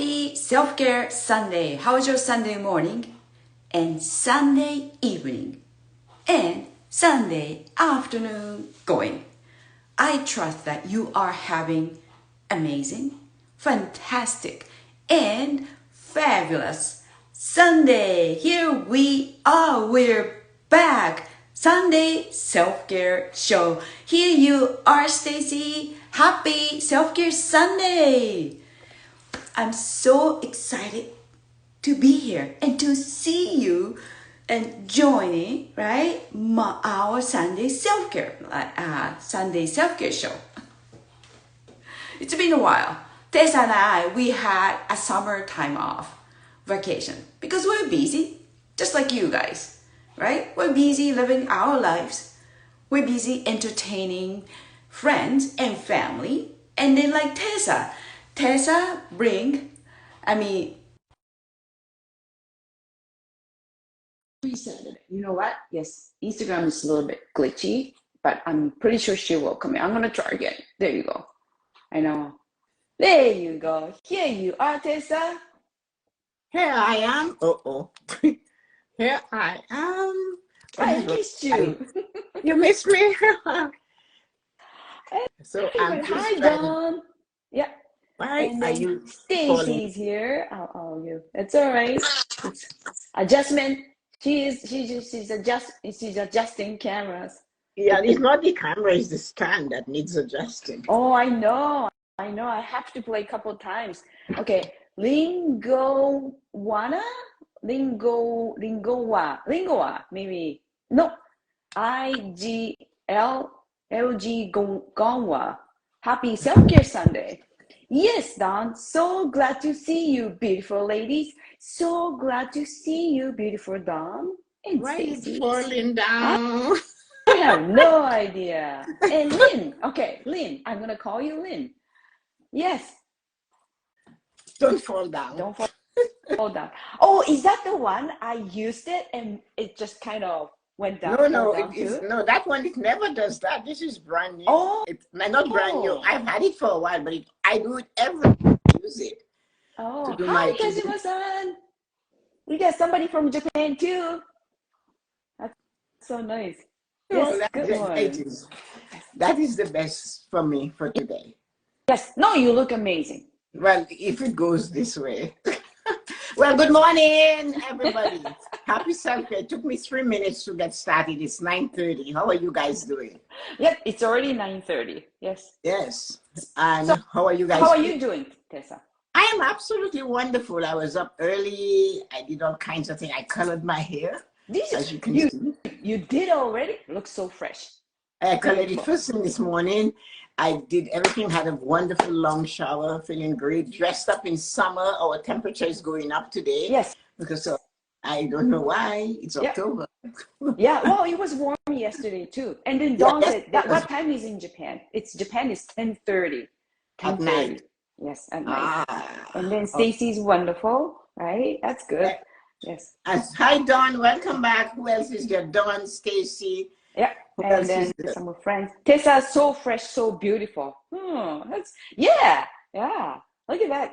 Happy Self-Care Sunday. How was your Sunday morning? And Sunday evening? And Sunday afternoon going? I trust that you are having amazing, fantastic, and fabulous Sunday. Here we are. We're back. Sunday Self-Care Show. Here you are, Stacy. Happy Self-Care Sunday. I'm so excited to be here and to see you and joining, right, our Sunday self-care show. It's been a while. Tessa and I, we had a summer time off vacation because we're busy, just like you guys, right? We're busy living our lives. We're busy entertaining friends and family. And then like Tessa reset it. You know what? Yes, Instagram is a little bit glitchy, but I'm pretty sure she will come in. I'm gonna try again. There you go. I know. There you go. Here you are, Tessa. Here I am. Here I am. I missed you. You missed me? So Hi, Dawn. Yeah. Why and are then you Stacy's here. You. It's all right. It's adjustment. She's adjusting cameras. Yeah, it's not the camera, it's the stand that needs adjusting. Oh, I know. I have to play a couple times. Okay. Lingoa, maybe. No. Gonwa. Happy Self-Care Sunday. Yes, Don. So glad to see you, beautiful ladies. So glad to see you, beautiful Don and Why are you Stacy. falling down? I have no idea. And Lynn. Okay, Lynn. I'm going to call you Lynn. Yes. Don't fall down. Don't fall down. Oh, is that the one I used it and it just kind of went down? No, that one, it never does that. This is brand new. Oh. It's not brand new. I've had it for a while, but I do it use it. Oh, hi, Kazuma-san. We got somebody from Japan too. That's so nice. Yes, good morning. That is the best for me for today. Yes, no, you look amazing. Well, if it goes this way. Well, good morning, everybody. Happy Self-Care. It took me 3 minutes to get started. It's 9:30. How are you guys doing? Yep, it's already 9:30. Yes. Yes. And so, how are you guys? How are you doing, Tessa? I am absolutely wonderful. I was up early. I did all kinds of things. I colored my hair. As you can see. You did already? Looks so fresh. I colored it first thing this morning. I did everything, had a wonderful long shower, feeling great, dressed up in summer. Our temperature is going up today. Yes. Because I don't know why. It's October. Yeah, well, it was warm yesterday too. And then Dawn said, what time is in Japan? Japan is 10:30. At night. Yes, at night. And then Stacy's wonderful, right? That's good. Yes. Hi, Dawn. Welcome back. Who else is there? Dawn, Stacy. Yeah. And then some of friends. Tessa, so fresh, so beautiful. That's yeah. Look at that.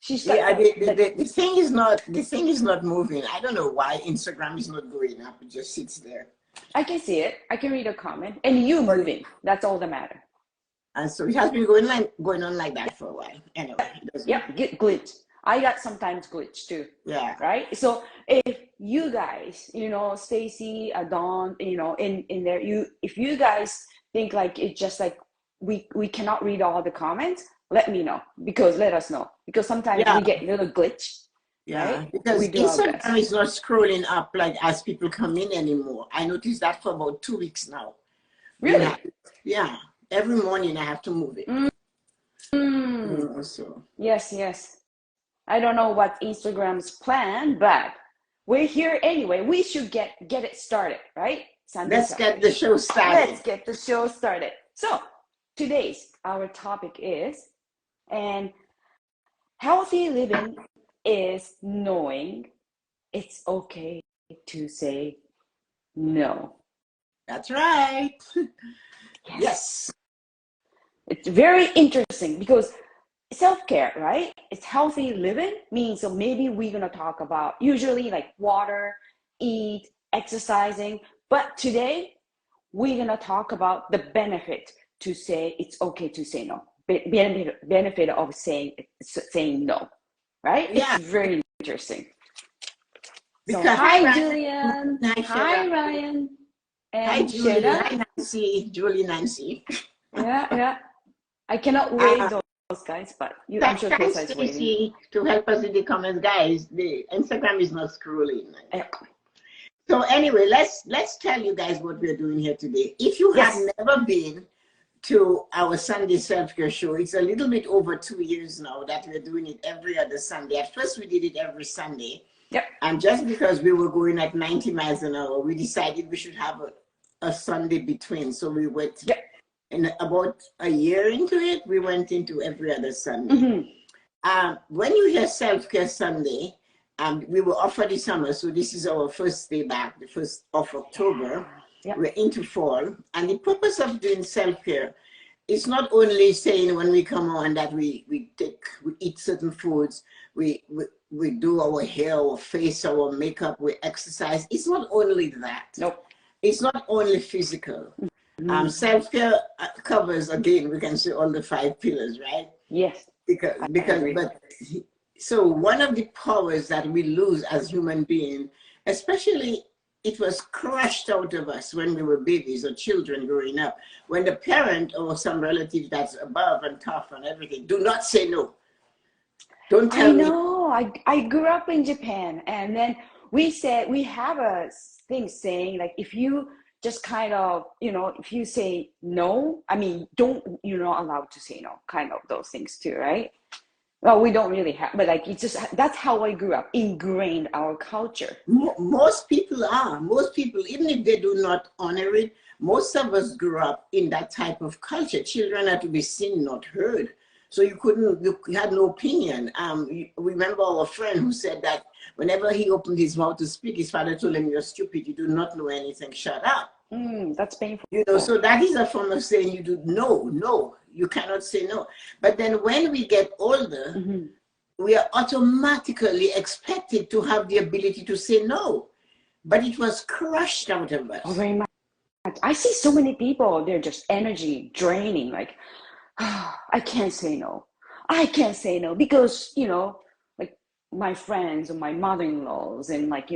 She's like the thing is not moving. I don't know why Instagram is not going up. It just sits there. I can see it. I can read a comment. And you moving. That's all that matters. And so it has been going on like that for a while. Anyway. Get glitch. I got sometimes glitch too. Yeah. Right. So if you guys, Stacy, Dawn, in there, if you guys think like it's just like we cannot read all the comments, let us know because sometimes we get a little glitch. Yeah. Right? Because Instagram is not scrolling up like as people come in anymore. I noticed that for about 2 weeks now. Really? Yeah. Every morning I have to move it. So. Yes. I don't know what Instagram's plan, but we're here anyway. We should get it started, right? Let's get the show started. So our topic is, and healthy living is knowing it's okay to say no. That's right. Yes. It's very interesting because self-care, right? It's healthy living means, so maybe we're going to talk about usually like water, eat, exercising. But today we're going to talk about the benefit to say it's okay to say no. Benefit of saying no, right? It's Yeah, very interesting. So because hi hi Ryan, Julian, hi hi Shara, Ryan, hi and Julie, Shayna. hi Nancy, Julie, Nancy. Yeah. I cannot wait Uh, those guys, but I'm sure Thanks, Tessa is waiting. Stacy, to help us in the comments, guys. The Instagram is not scrolling. Yeah. So anyway, let's tell you guys what we're doing here today. If you have Yes. never been to our Sunday self-care show, it's a little bit over 2 years now that we're doing it every other Sunday. At first, we did it every Sunday. Yep. And just because we were going at 90 miles an hour, we decided we should have a Sunday between. So we went, Yep. in about a year into it, we went into every other Sunday. When you hear Self-Care Sunday, we were off for the summer, so this is our first day back, the 1st of October. Yep. We're into fall, and the purpose of doing self-care is not only saying when we come on that we eat certain foods, we do our hair, our face, our makeup, we exercise. It's not only that. Nope. It's not only physical. Self-care covers, again, we can say all the 5 pillars, right? Yes. So one of the powers that we lose as human beings, especially it was crushed out of us when we were babies or children growing up, when the parent or some relative that's above and tough and everything, do not say no. Don't tell me. I know. I grew up in Japan, and then we have a thing saying like if you just kind of, if you say no, I mean, you're not allowed to say no, kind of those things too, right? Well, we don't really have, but like, it's just, that's how I grew up, ingrained our culture. Most people are. Most people, even if they do not honor it, most of us grew up in that type of culture. Children had to be seen, not heard. So you had no opinion. Remember our friend who said that whenever he opened his mouth to speak, his father told him, "You're stupid, you do not know anything, shut up." That's painful. So that is a form of saying you do no, you cannot say no. But then when we get older, we are automatically expected to have the ability to say no. But it was crushed out of us. Oh, very much. I see so many people, they're just energy draining, like, I can't say no. I can't say no because, like my friends or my mother-in-laws and like,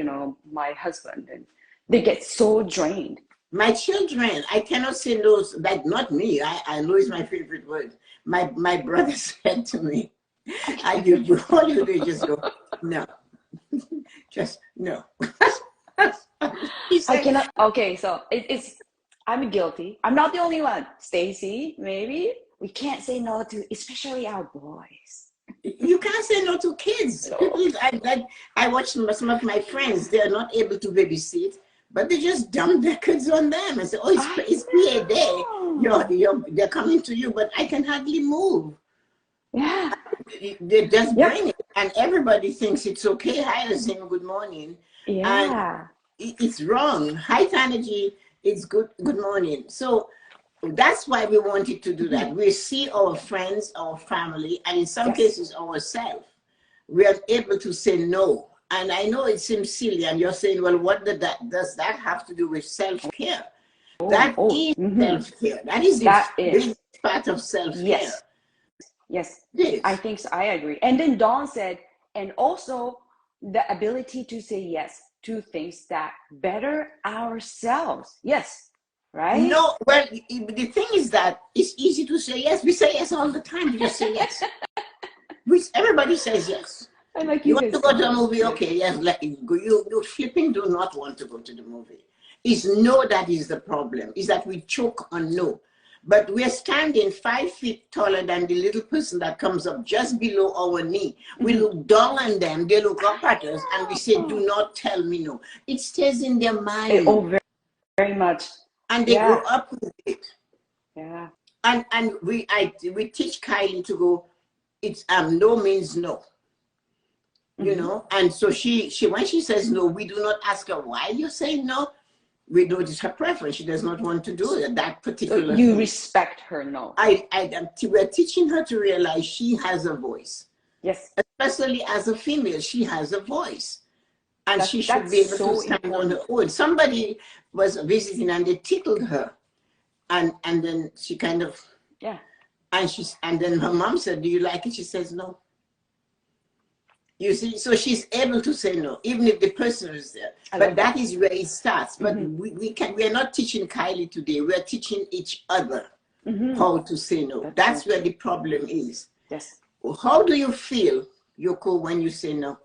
my husband, and they get so drained. My children, I cannot say no, like not me. I know it's my favorite word. My brother said to me, all you do is just go, no. Just no. I cannot, okay, so I'm guilty. I'm not the only one. Stacy, maybe we can't say no to, especially our boys. You can't say no to kids. People, I watch some of my friends, they're not able to babysit, but they just dump their kids on them and say, "Oh, it's PA day. They're coming to you, but I can hardly move." Yeah. They just bring it, and everybody thinks it's okay. Hi, Azim, good morning. Yeah. And it's wrong. High energy, it's good morning. So that's why we wanted to do that. We see our friends, our family, and in some cases ourselves. We are able to say no. And I know it seems silly, and you're saying, well, what does that have to do with self-care? That is self-care. That is the biggest part of self-care. Yes, I think so. I agree. And then Dawn said, and also the ability to say yes to things that better ourselves. Yes, right? No, well, the thing is that it's easy to say yes. We say yes all the time. We just say yes. Everybody says yes. Like you want to go to a movie? Okay, yes, let you go. You flipping do not want to go to the movie. It's no that is the problem. Is that we choke on no. But we're standing 5 feet taller than the little person that comes up just below our knee. We look down on them, they look up at us, and we say, do not tell me no. It stays in their mind. Oh, very, very much. And they grow up with it. Yeah. And we teach Kylie to go, it's no means no. You know, and so she when she says no, we do not ask her why you're saying no. we know it's her preference. She does not want to do it, that particular You thing. respect her no. We're teaching her to realize she has a voice. Yes. Especially as a female, she has a voice. And she should be able to stand on her own. Somebody was visiting and they tickled her. And then she kind of, yeah. And then her mom said, "Do you like it?" She says, "No." You see, so she's able to say no, even if the person is there. But that is where it starts. But we are not teaching Kylie today. We're teaching each other how to say no. That's where the problem is. Yes. How do you feel, Yoko, when you say no?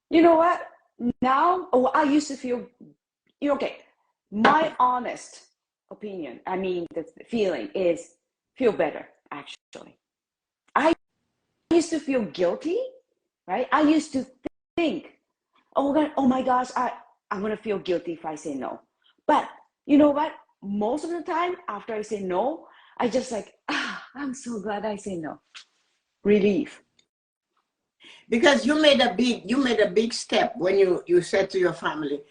You know what? Now, I used to feel, okay, my honest opinion, I mean, the feeling is feel better, actually. I used to feel guilty, right? I used to think, oh my gosh, I'm going to feel guilty if I say no. But you know what? Most of the time, after I say no, I just like, I'm so glad I say no. Relief. Because you made a big step when you said to your family,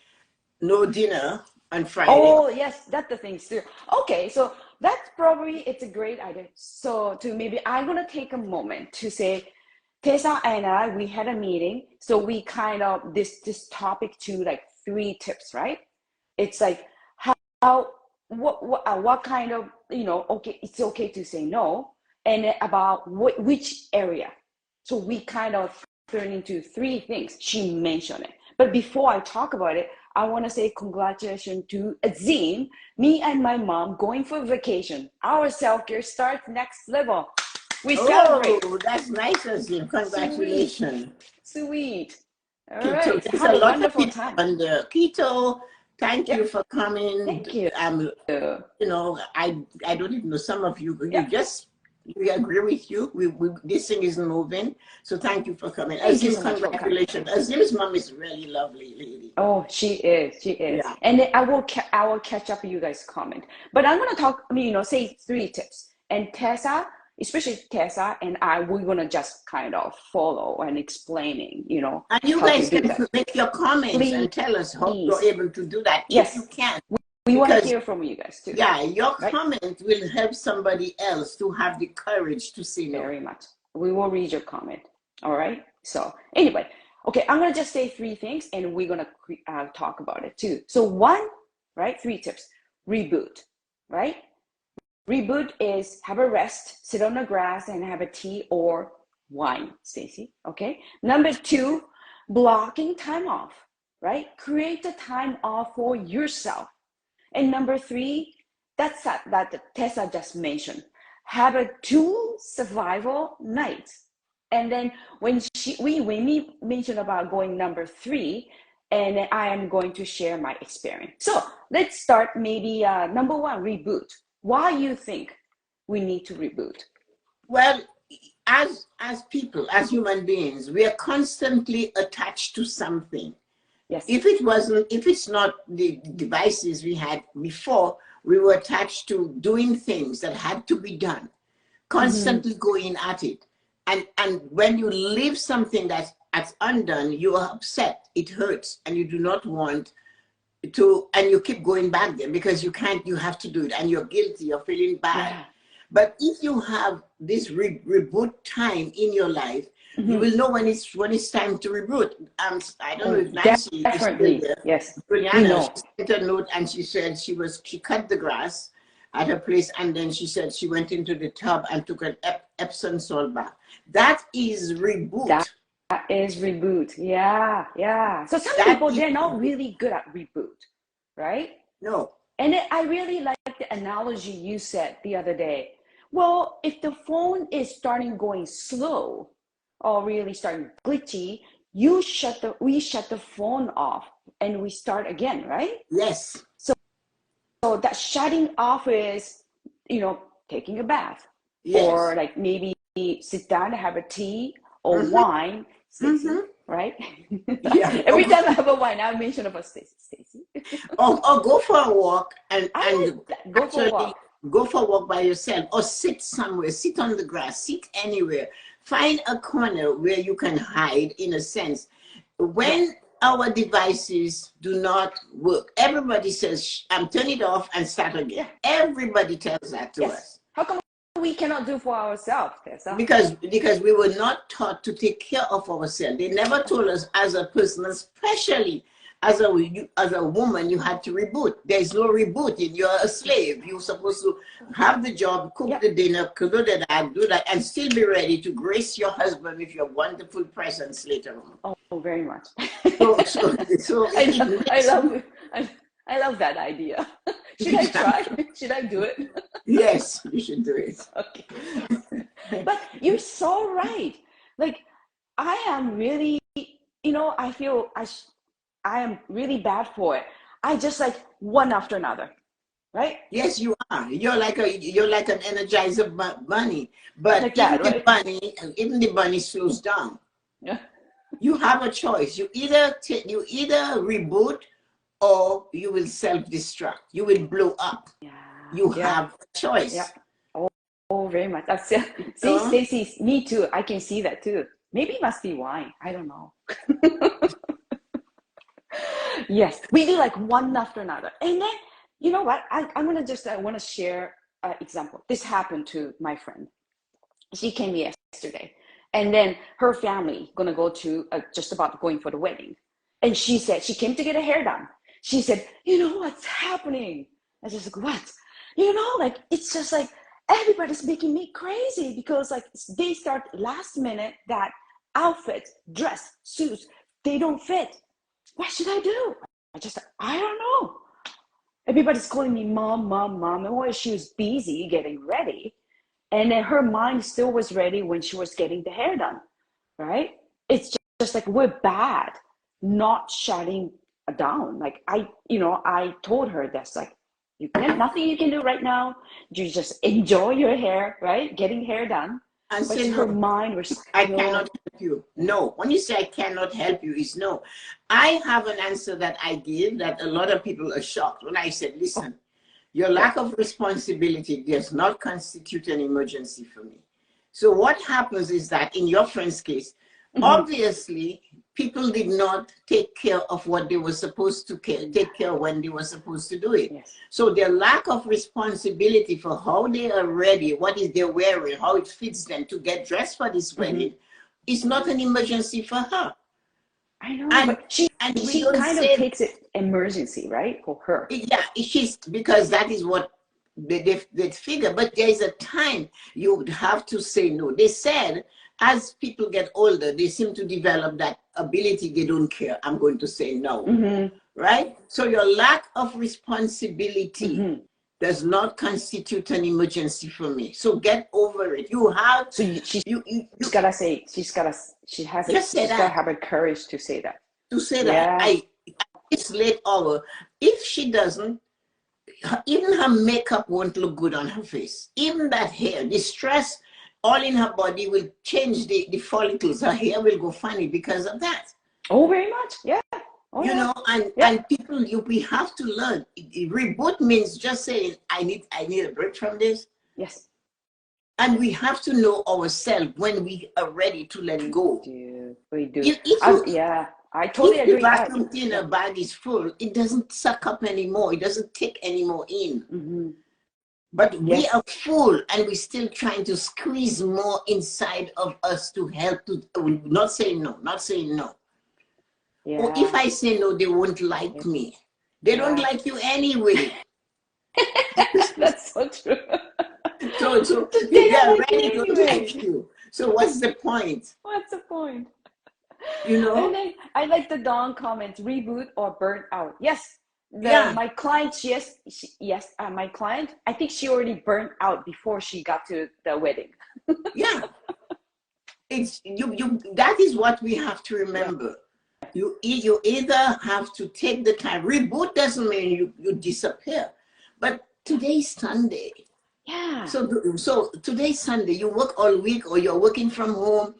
no dinner on Friday. Oh yes, that's the thing too. Okay, so that's probably, it's a great idea. So maybe I'm gonna take a moment to say, Tessa and I, we had a meeting, so we kind of this topic to like 3 tips, right? It's like what kind of, okay, it's okay to say no, and about which area. So we kind of turn into 3 things. She mentioned it, but before I talk about it, I want to say congratulations to Azim. Me and my mom going for vacation. Our self-care starts next level. We celebrate. Oh, that's nice, Azim. Congratulations. Sweet. All Keto. right. There's Have a a lot wonderful of people time. on the keto. Thank you for coming. Thank you. You know, I don't even know, some of you, we agree with you. This thing is moving. So thank you for coming. Azim, congratulations. Azim's mom is a really lovely lady. Oh, she is. Yeah. And then I will catch up with you guys' comment. But I'm gonna talk, say 3 tips. And Tessa, especially Tessa and I, we're gonna just kind of follow and explaining, And you guys can make your comments and tell us how you're able to do that. Yes, if you can. We want to hear from you guys too. Yeah, your comment will help somebody else to have the courage to say no. Very much. We will read your comment. All right. So anyway, okay, I'm gonna just say 3 things, and we're gonna talk about it too. So 1, right? 3 tips. Reboot, right? Reboot is have a rest, sit on the grass, and have a tea or wine, Stacy. Okay. Number 2, blocking time off, right? Create the time off for yourself. And number 3, that Tessa just mentioned, have a 2 survival nights. And then when we mentioned about going number 3, and I am going to share my experience. So let's start maybe number 1, reboot. Why you think we need to reboot? Well, as people, as human beings, we are constantly attached to something. Yes. If it's not the devices we had before, we were attached to doing things that had to be done, constantly going at it. And when you leave something that's undone, you are upset, it hurts, and you do not want to, and you keep going back there because you have to do it, and you're guilty, you're feeling bad. Yeah. But if you have this reboot time in your life, you will know when it's time to reboot. I don't know if Nancy definitely is still there. Yes, Juliana, she sent a note and she said she cut the grass at her place, and then she said she went into the tub and took an Epsom salt bath. That is reboot. That is reboot. Yeah. So some people, they're not really good at reboot, right? No. And I really like the analogy you said the other day. Well, if the phone is starting going slow or really starting glitchy, we shut the phone off and we start again, right? Yes. So that shutting off is, taking a bath, or like maybe sit down to have a tea or wine, Stacey, right? Yeah. Every time I have a wine, I mention about Stacey. or go for a walk and go for a walk by yourself, or sit somewhere, sit on the grass, sit anywhere. Find a corner where you can hide, in a sense. When our devices do not work. Everybody says, turn it off and start again. Yeah. Everybody tells that to us. How come we cannot do for ourselves, Tessa? Because we were not taught to take care of ourselves. They never told us as a person, especially as a woman, you had to reboot. There's no rebooting. You're a slave. You're supposed to have the job, cook the dinner, do that, and still be ready to grace your husband with your wonderful presence later on. Oh, very much. So I love that idea. Should I try? Should I do it? Yes, you should do it. Okay. But you're so right. Like, I am really, I feel I am really bad for it. I just like one after another, right? Yes, you are. You're like an energizer bunny. But like that, even the bunny slows down. Yeah. You have a choice. You either reboot or you will self-destruct. You will blow up. Yeah. You have a choice. Yeah. Oh, very much. See, Stacey, me too. I can see that too. Maybe it must be wine. I don't know. Yes, we do like one after another. And then, you know what? I want to share an example. This happened to my friend. She came yesterday. And then her family gonna go to just about going for the wedding. And she said, she came to get her hair done. She said, you know what's happening? I was just like, what? Like, it's just like, everybody's making me crazy because like they start last minute that outfit, dress, suits, they don't fit. What should I do? I don't know. Everybody's calling me mom. And she was busy getting ready. And then her mind still was ready when she was getting the hair done, right? It's just like, we're bad, not shutting down. Like I told her that's like, nothing you can do right now. You just enjoy your hair, right? Getting hair done. And but say her no. mind was, I cannot help you. No. When you say I cannot help you, it's no. I have an answer that I give that a lot of people are shocked when I said, listen, your lack of responsibility does not constitute an emergency for me. So what happens is that in your friend's case, obviously, people did not take care of what they were supposed to take care when they were supposed to do it. Yes. So their lack of responsibility for how they are ready, what is they're wearing, how it fits them to get dressed for this wedding is not an emergency for her. I know, but she kind of takes it emergency, right, for her. Yeah, she's, because that is what they figure. But there is a time you would have to say no. They said as people get older, they seem to develop that ability. They don't care. I'm going to say no, right? So your lack of responsibility does not constitute an emergency for me. So get over it. You have. So she's gotta say. She has to have the courage to say that. To say that it's late hour. If she doesn't, even her makeup won't look good on her face. Even that hair, the stress all in her body will change the follicles. Her hair will go funny because of that. Oh, very much. Yeah. Oh, and people, we have to learn. Reboot means just saying, I need a break from this. Yes. And we have to know ourselves when we are ready to let go. We do. I totally agree. If the vacuum cleaner bag is full, it doesn't suck up anymore. It doesn't take any more in. But we are full and we're still trying to squeeze more inside of us to help to not saying no. Or if I say no, they won't like me. They don't like you anyway. That's so true. So they are ready to like you. So what's the point? What's the point? And then I like the Dawn comments, reboot or burn out. Yes. My client, my client, I think she already burned out before she got to the wedding. Yeah. It's that is what we have to remember. You either have to take the time. Reboot doesn't mean you disappear. But today's Sunday. Yeah. So today's Sunday, you work all week or you're working from home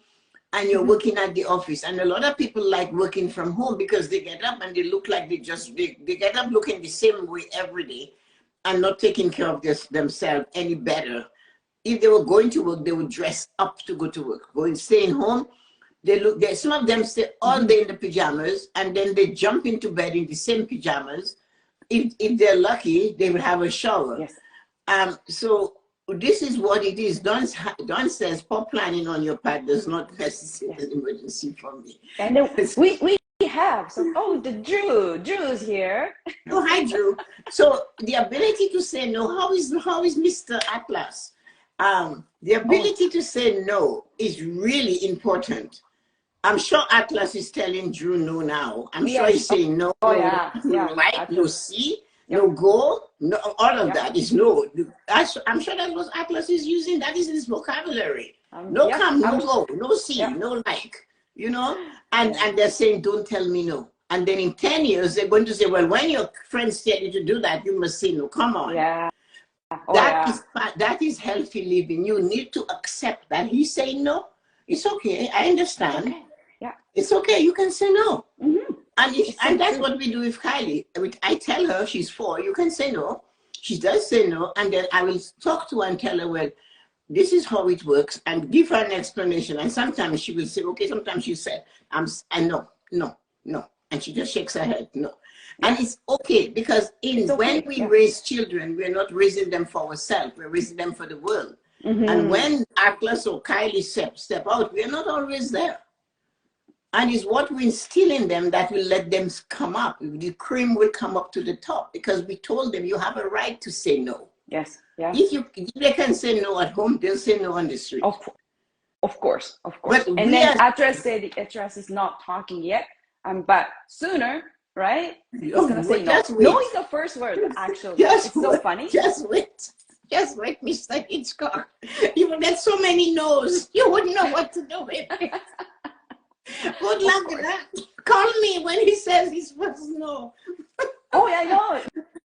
and you're working at the office. And a lot of people like working from home because they get up and they look like they get up looking the same way every day and not taking care of themselves any better. If they were going to work, they would dress up to go to work. Staying home, Some of them stay all day in the pajamas, and then they jump into bed in the same pajamas. If they're lucky, they will have a shower. Yes. So this is what it is. Don says poor planning on your part does not necessitate an emergency for me. And then we have some. Oh, Drew's here. Oh, hi, Drew. So the ability to say no. How is Mr. Atlas? The ability to say no is really important. I'm sure Atlas is telling Drew no now. I'm sure he's saying no. Oh yeah, Right? No see, no go, no. All of that is no. I'm sure that's what Atlas is using. That is his vocabulary. No come, no go, no see, no like. You know, and they're saying don't tell me no. And then in 10 years they're going to say, well, when your friends tell you to do that, you must say no. Come on. Yeah. That is healthy living. You need to accept that he's saying no. It's okay. I understand. Okay. Yeah. It's okay. You can say no. Mm-hmm. And that's what we do with Kylie. I tell her, she's 4, you can say no. She does say no. And then I will talk to her and tell her, well, this is how it works, and give her an explanation. And sometimes she will say, okay, sometimes she said, I know, no. And she just shakes her head, no. And it's okay, because when we raise children, we're not raising them for ourselves, we're raising them for the world. Mm-hmm. And when Atlas or Kylie step out, we're not always there. And it's what we instill in them that will let them come up. The cream will come up to the top, because we told them you have a right to say no. Yes. Yeah. If they can say no at home, they'll say no on the street. Of course. But and then Atlas said the Atlas is not talking yet, but sooner, right? He's gonna say no. No is the first word, actually. It's so funny. Just wait, Mr. Hitchcock. You will get so many no's, you wouldn't know what to do with it. Good luck with that. Call me when he says his first no. Oh, yeah, I know.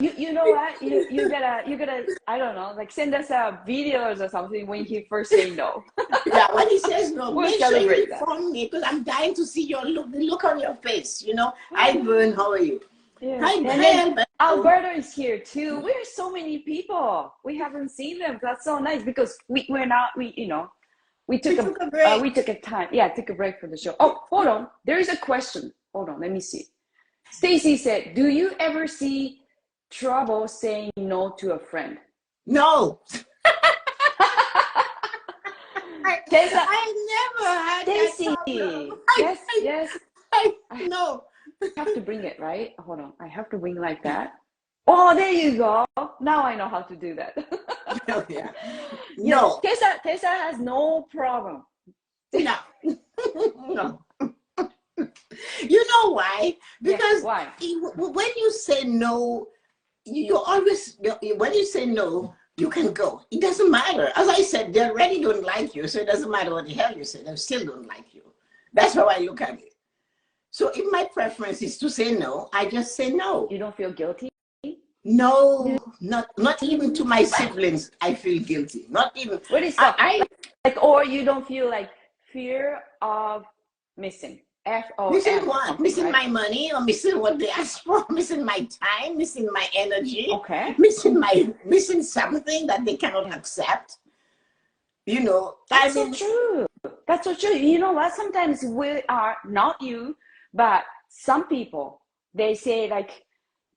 You know what? You gotta I don't know, like send us videos or something when he first say no. Yeah, when he says no, we'll make sure you inform me, because I'm dying to see the look on your face. You know, Hi Vern, how are you? Yeah. Hi, Alberto is here too. We're so many people. We haven't seen them. That's so nice, because we took a break. We took a time. Yeah, took a break for the show. Oh, hold on. There is a question. Hold on. Let me see. Stacy said, "Do you ever see trouble saying no to a friend?" No. Tessa, I never had Stacy. That Yes. No. I have to bring it, right? Hold on. I have to bring like that. Oh, there you go. Now I know how to do that. Oh, yeah. No. Tessa has no problem. No. No. You know why? Because why? When you say no, you always, when you say no, you can go. It doesn't matter. As I said, they already don't like you, so it doesn't matter what the hell you say. They still don't like you. That's how I look at it. So if my preference is to say no, I just say no. You don't feel guilty? No, not even to my siblings. I feel guilty. Not even. What is that? Or you don't feel like fear of missing. Missing what? Missing my money, or missing what they asked for, missing my time, missing my energy, missing something that they cannot accept. You know, that's so true. That's so true. You know what? Sometimes we are, not you, but some people, they say like,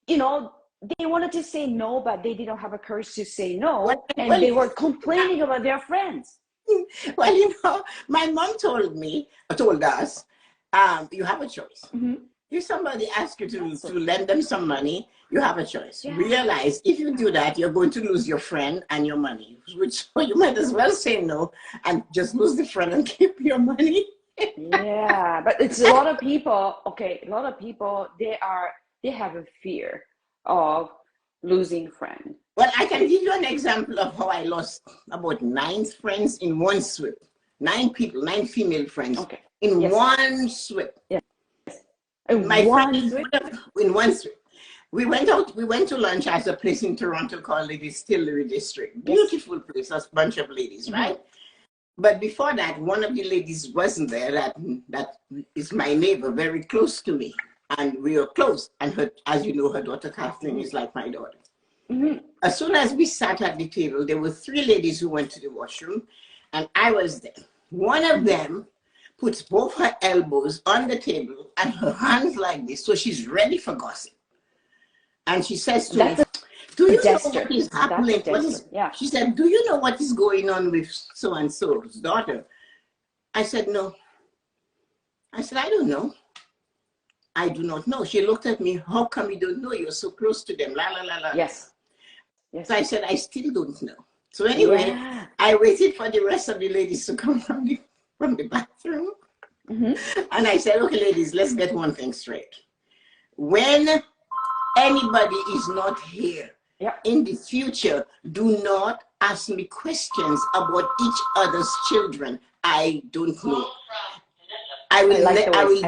you know, they wanted to say no, but they didn't have a courage to say no, and they were complaining about their friends. Well, you know, my mom told us, you have a choice. Mm-hmm. If somebody asks you to lend them some money, you have a choice. Yeah. Realize if you do that, you're going to lose your friend and your money, which you might as well say no and just lose the friend and keep your money. Yeah, but it's a lot of people. Okay, a lot of people, they have a fear of losing friend. Well, I can give you an example of how I lost about 9 friends in one sweep. 9 people, 9 female friends. Okay. In one sweep. Yes. In one sweep. We went to lunch at a place in Toronto called the Distillery District. Beautiful place, a bunch of ladies, mm-hmm. right? But before that, one of the ladies wasn't there that is my neighbor, very close to me. And we were close. And her, as you know, her daughter Kathleen is like my daughter. Mm-hmm. As soon as we sat at the table, there were 3 ladies who went to the washroom, and I was there. One of them puts both her elbows on the table and her hands like this, so she's ready for gossip. And she says to me, do you know what is happening? She said, do you know what is going on with so-and-so's daughter? I said, no. I said, I don't know. I do not know. She looked at me, how come you don't know? You're so close to them, la, la, la, la. Yes. Yes. So I said, I still don't know. So anyway, I waited for the rest of the ladies to come from the bathroom. And I said, okay, ladies, let's get one thing straight. When anybody is not here in the future, do not ask me questions about each other's children. I don't know. I will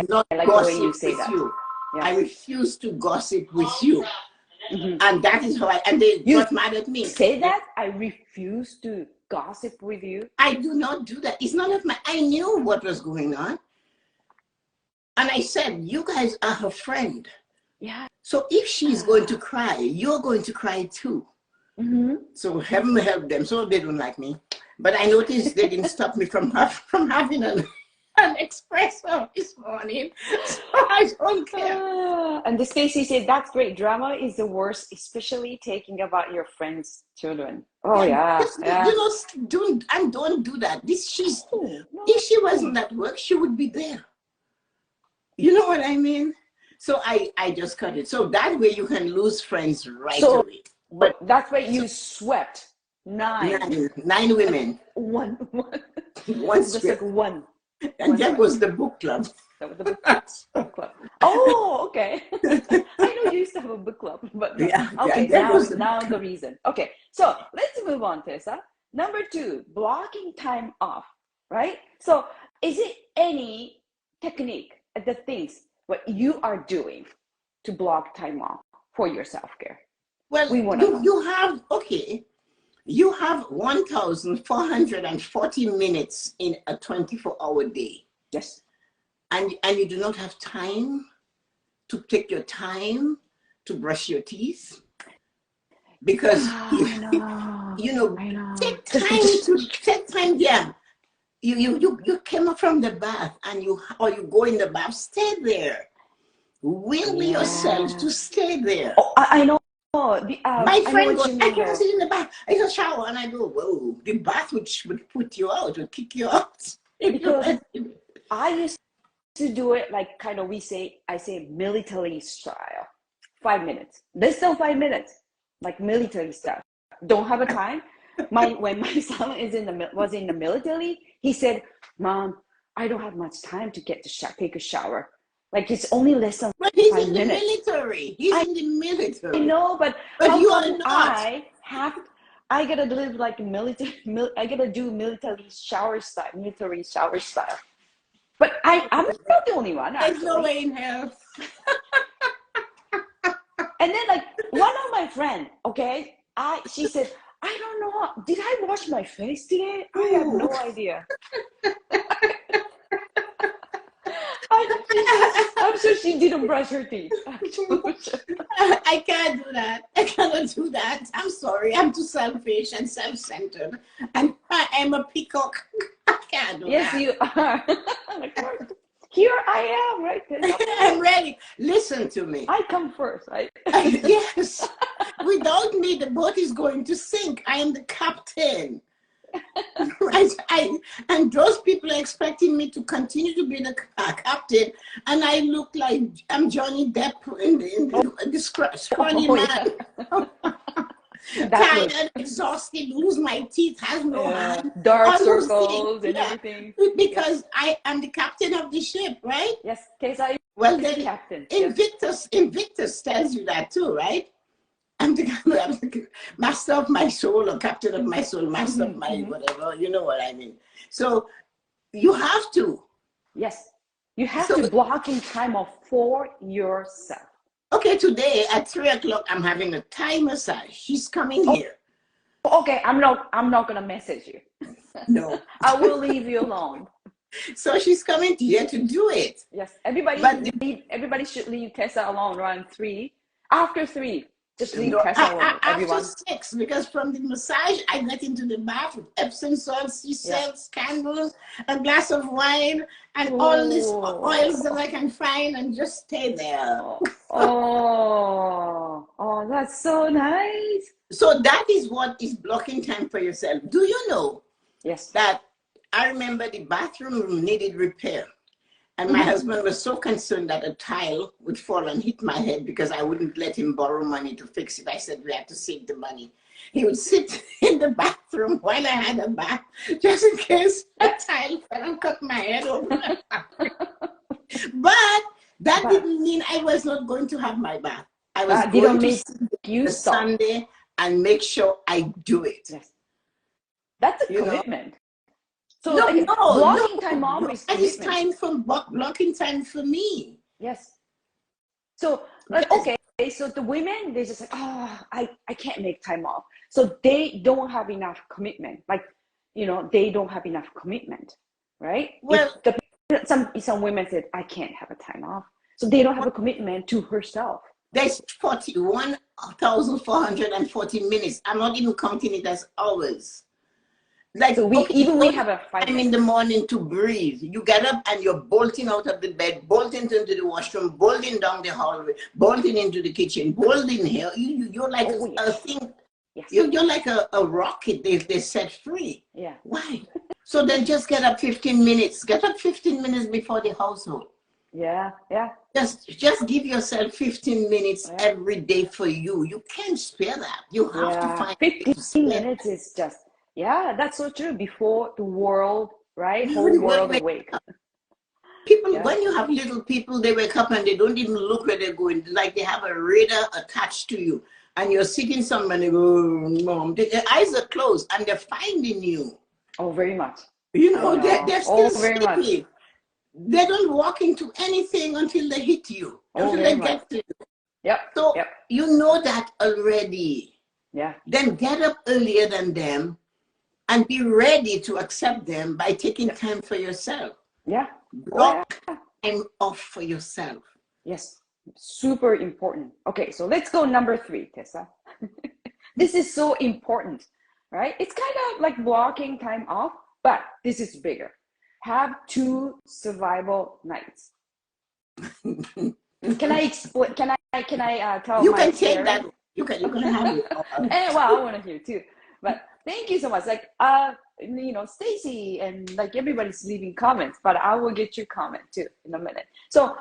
not gossip with you. Yes. I refuse to gossip with you. And that is how and they got mad at me. Say that? I refuse to gossip with you? I do not do that. It's none of my, I knew what was going on. And I said, you guys are her friend. Yeah. So if she's going to cry, you're going to cry too. So heaven help them. So they don't like me. But I noticed they didn't stop me from having an espresso this morning. So I don't care. And the Stacy said, that's great. Drama is the worst, especially taking about your friends' children. Oh, yeah. You know, don't do that. If she wasn't at work, she would be there. You know what I mean? So I just cut it. So that way you can lose friends right away. But that's why you swept nine women. One Just like one. And that was the book club. That was the book club. Oh, okay. I know you used to have a book club, but now the reason. Okay, so let's move on, Tessa. Number 2, blocking time off, right? So is it any technique, the things what you are doing to block time off for your self-care? Well, you have 1,440 minutes in a 24-hour day. Yes. And you do not have time to take your time to brush your teeth. Because, take time, yeah. You came up from the bath or you go in the bath, stay there. Will yourself to stay there. Oh, I know. My friend goes, I can't sit in the bath. I just shower and I go, whoa, the bath would put you out, would kick you out. Because I used to do it like kind of I say military style. 5 minutes. Less than 5 minutes. Like military style. Don't have a time. When my son was in the military, he said, Mom, I don't have much time to take a shower. Like it's only less than 5 minutes. He's in the military. He's in the military. I know, but you are not. I gotta live like military. I gotta do military shower style. But I'm not the only one. There's no way in hell. And then like one of my friends, she said, I don't know. Did I wash my face today? I have no idea. I'm sure she didn't brush her teeth. I can't do that. I cannot do that. I'm sorry. I'm too selfish and self-centered. And I am a peacock. I can't do that. Yes, you are. Here I am, right? I'm ready. Listen to me. I come first, right? Yes. Without me, the boat is going to sink. I am the captain. Right? And those people are expecting me to continue to be the captain, and I look like I'm Johnny Depp in the scrawny man. Tired, exhausted, lose my teeth, has no hand. Dark circles and everything. Because I am the captain of the ship, right? Yes, Tessa, well, then captain. Invictus tells you that too, right? I'm the master of my soul, or captain of my soul, master of my whatever, you know what I mean. So you have to. Yes, you have to block in time off for yourself. Okay, today at 3 o'clock, I'm having a Thai massage. She's coming here. Okay, I'm not gonna message you. No. I will leave you alone. So she's coming here to do it. Yes, everybody should leave Tessa alone around 3. After 3, Just leave No, Tessa alone, after everyone. 6, because from the massage, I got into the bath with Epsom salt, sea salts, candles, a glass of wine, and all these oils that I can find, and just stay there. Oh, that's so nice. So that is what is blocking time for yourself. Do you know Yes. that I remember the bathroom room needed repair? And my husband was so concerned that a tile would fall and hit my head because I wouldn't let him borrow money to fix it. I said, we have to save the money. He would sit in the bathroom while I had a bath, just in case a tile fell and cut my head open. But that didn't mean I was not going to have my bath. I was going to see the Sunday and make sure I do it. Yes. That's a commitment. So blocking time off is that is time for blocking time for me. Yes. So okay, so the women, they just like, oh, I can't make time off. So they don't have enough commitment. Like, they don't have enough commitment, right? Well, some women said, I can't have a time off. So they don't have a commitment to herself. There's 41,440 minutes. I'm not even counting it as hours. Like, so we have a 5 time in the morning to breathe. You get up and you're bolting out of the bed, bolting into the washroom, bolting down the hallway, bolting into the kitchen, bolting here. You're like a thing. Yes. You're like a rocket they set free. Yeah. Why? So then just get up 15 minutes. Get up 15 minutes before the household. Yeah, yeah. Just give yourself 15 minutes every day for you. You can't spare that. You have to find 15 minutes is just, that's so true. Before the world, right? Whole world awake. People, when you have little people, they wake up and they don't even look where they're going. Like they have a radar attached to you. And you're sitting somewhere and they go, Mom, their eyes are closed and they're finding you. Oh, very much. They're still sleepy. They don't walk into anything until they hit you, until they get to you. Yep. So you know that already. Yeah. Then get up earlier than them and be ready to accept them by taking time for yourself. Yeah. Block time off for yourself. Yes. Super important. Okay, so let's go number 3, Tessa. This is so important, right? It's kind of like blocking time off, but this is bigger. Have 2 survival nights. Can I explain? Can I tell? You can take that. You can have it. Well, I want to hear too. But thank you so much. Like, Stacy and like everybody's leaving comments, but I will get your comment too in a minute. So,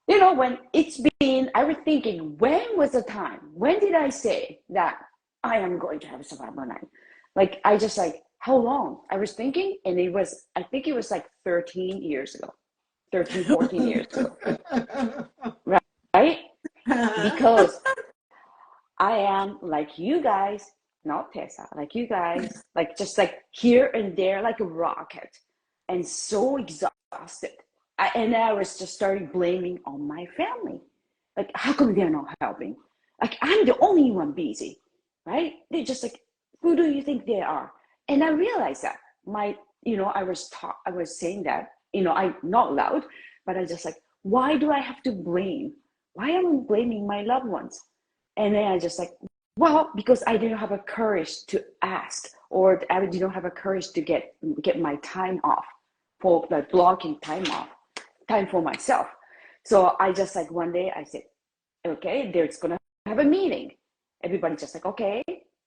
when it's been, I was thinking, when was the time? When did I say that I am going to have a survival night? Like, I just like, how long? I was thinking, and I think it was like 13 years ago, 13, 14 years ago. Right? Because I am like you guys, not Tessa, like you guys, like just like here and there, like a rocket, and so exhausted. And I was just starting blaming on my family. Like, how come they're not helping? Like, I'm the only one busy, right? They're just like, who do you think they are? And I realized that I was saying that, I'm not loud, but I just like, why do I have to blame? Why am I blaming my loved ones? And then I just like, well, because I didn't have a courage to ask, or I didn't have a courage to get my time off, for like blocking time off, time for myself. So I just like one day I said, okay, there's gonna have a meeting. Everybody just like, okay.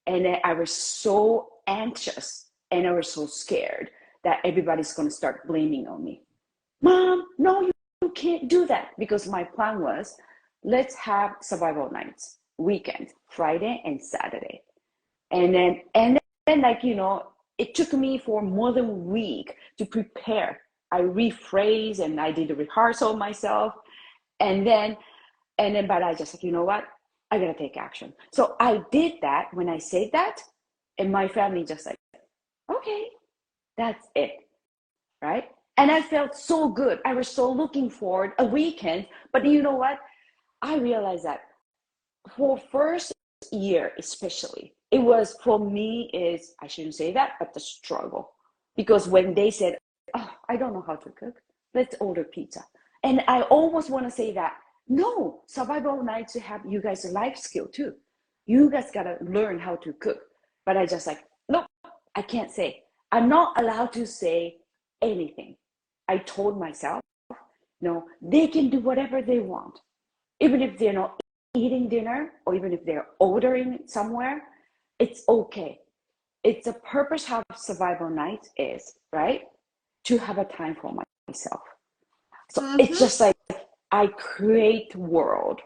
And then I was so anxious and I was so scared that everybody's gonna start blaming on me. Mom, no, you can't do that. Because my plan was, let's have survival nights, weekend, Friday and Saturday. And then like, it took me for more than a week to prepare. I rephrased and I did a rehearsal myself. And then, but I just like, you know what? I gotta take action. So I did that. When I said that, and my family just like, okay, that's it, right? And I felt so good. I was so looking forward a weekend. But you know what? I realized that for first year especially, it was, for me, I shouldn't say that, but the struggle. Because when they said, oh, I don't know how to cook, let's order pizza. And I almost want to say that, no, survival nights to have you guys a life skill too. You guys gotta learn how to cook. But I just like, nope, I can't say. I'm not allowed to say anything. I told myself, no, they can do whatever they want. Even if they're not eating dinner or even if they're ordering somewhere, it's okay. It's the purpose of survival night is, right? To have a time for myself. So it's just like I create world,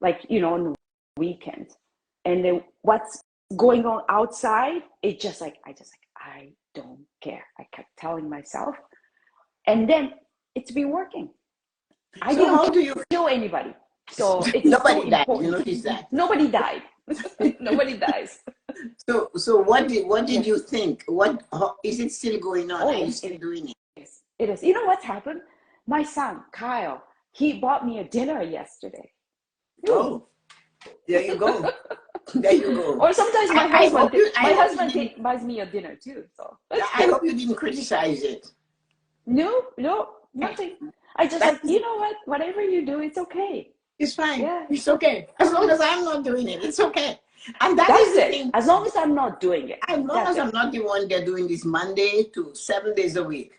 like, on the weekend. And then what's going on outside, it's just like, I don't care. I kept telling myself. And then it's been working. I So didn't how do you kill anybody. So it's nobody so died, important. you notice that? Nobody died. Nobody dies. So what did you think? Is it still going on? Oh, Are you yes, still doing it? it is. You know what's happened? My son, Kyle, he bought me a dinner yesterday. Oh, there you go. There you go. Or sometimes my husband you buys me a dinner too. So I hope you didn't criticize it. no, nothing. I just like, you know what? Whatever you do, it's okay. It's fine. Yeah. It's okay. As long as I'm not doing it, it's okay. And That's is the it. thing. As long as I'm not doing it. As long as I'm not the one they're doing this Monday to 7 days a week.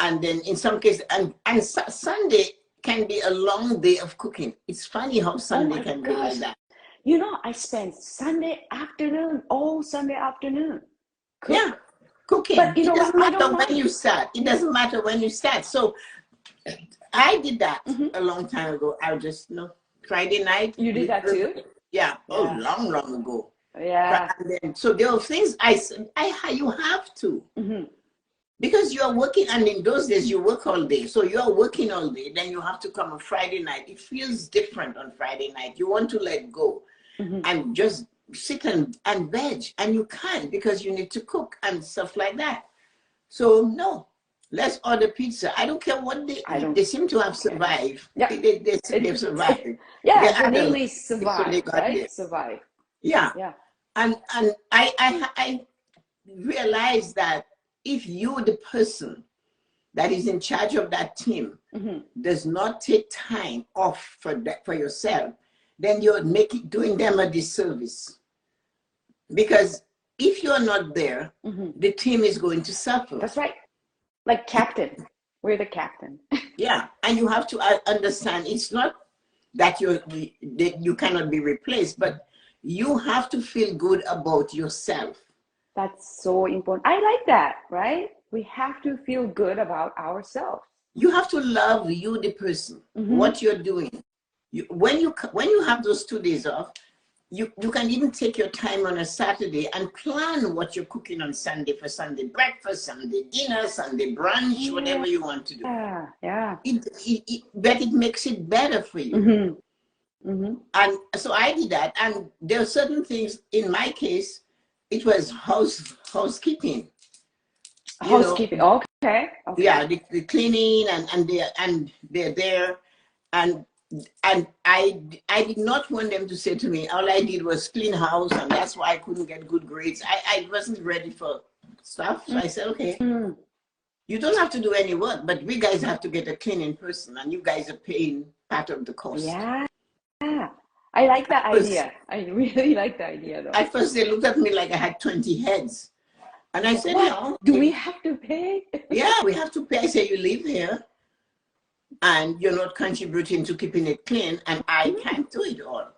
And then in some cases, and Sunday can be a long day of cooking. It's funny how Sunday can be like that. I spend all Sunday afternoon. Yeah, cooking. But it doesn't matter when you start. It doesn't matter when you start. So I did that a long time ago. I just, Friday night. You did that too? Yeah. Oh, long ago. Yeah. And then, so there are things you have to. Because you are working, and in those days you work all day. So you are working all day, then you have to come on Friday night. It feels different on Friday night. You want to let go and just sit and veg, and you can't because you need to cook and stuff like that. So no, let's order pizza. I don't care what they seem to have survived. Yeah. They've survived. Yeah, the name is survive, right? Survive. Yeah. Yeah. And I realized that if you, the person that is in charge of that team, does not take time off for yourself, then you're doing them a disservice. Because if you're not there, the team is going to suffer. That's right. Like captain. We're the captain. Yeah, and you have to understand, it's not that you cannot be replaced, but you have to feel good about yourself. That's so important. I like that, right? We have to feel good about ourselves. You have to love you, the person, what you're doing. When you have those 2 days off, you can even take your time on a Saturday and plan what you're cooking on Sunday for Sunday breakfast, Sunday dinner, Sunday brunch, whatever you want to do. Yeah. But it makes it better for you. And so I did that. And there are certain things, in my case, it was housekeeping. Housekeeping, okay. Yeah, the cleaning and they're there, and I did not want them to say to me, all I did was clean house, and that's why I couldn't get good grades. I wasn't ready for stuff, so I said, okay, you don't have to do any work, but we guys have to get a cleaning person, and you guys are paying part of the cost. Yeah. I like that idea. I really like the idea, though. At first, they looked at me like I had 20 heads. And I said, do we have to pay? Yeah, we have to pay. I say, you live here, and you're not contributing to keeping it clean, and I can't do it all.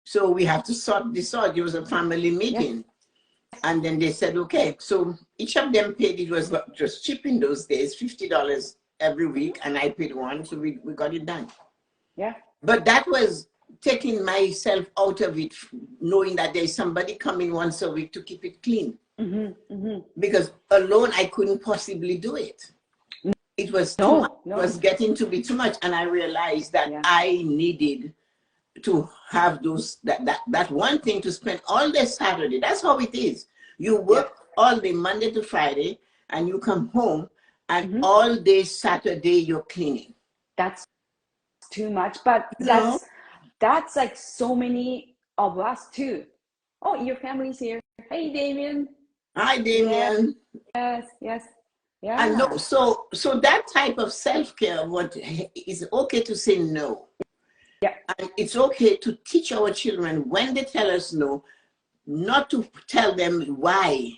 So we have to sort this out. It was a family meeting. Yeah. And then they said, okay. So each of them paid, it was just cheap in those days, $50 every week, and I paid one, so we got it done. Yeah. But that was taking myself out of it, knowing that there's somebody coming once a week to keep it clean. Because alone I couldn't possibly do it. It was too much. It was getting to be too much, and I realized that I needed to have that one thing to spend all day Saturday. That's how it is. You work all day Monday to Friday, and you come home, and all day Saturday you're cleaning. That's too much, but that's like so many of us too. Oh, your family's here. Hey, Damien. Hi, Damien. Yes. Yeah. And so that type of self-care, what is okay to say no. Yeah. And it's okay to teach our children when they tell us no, not to tell them why.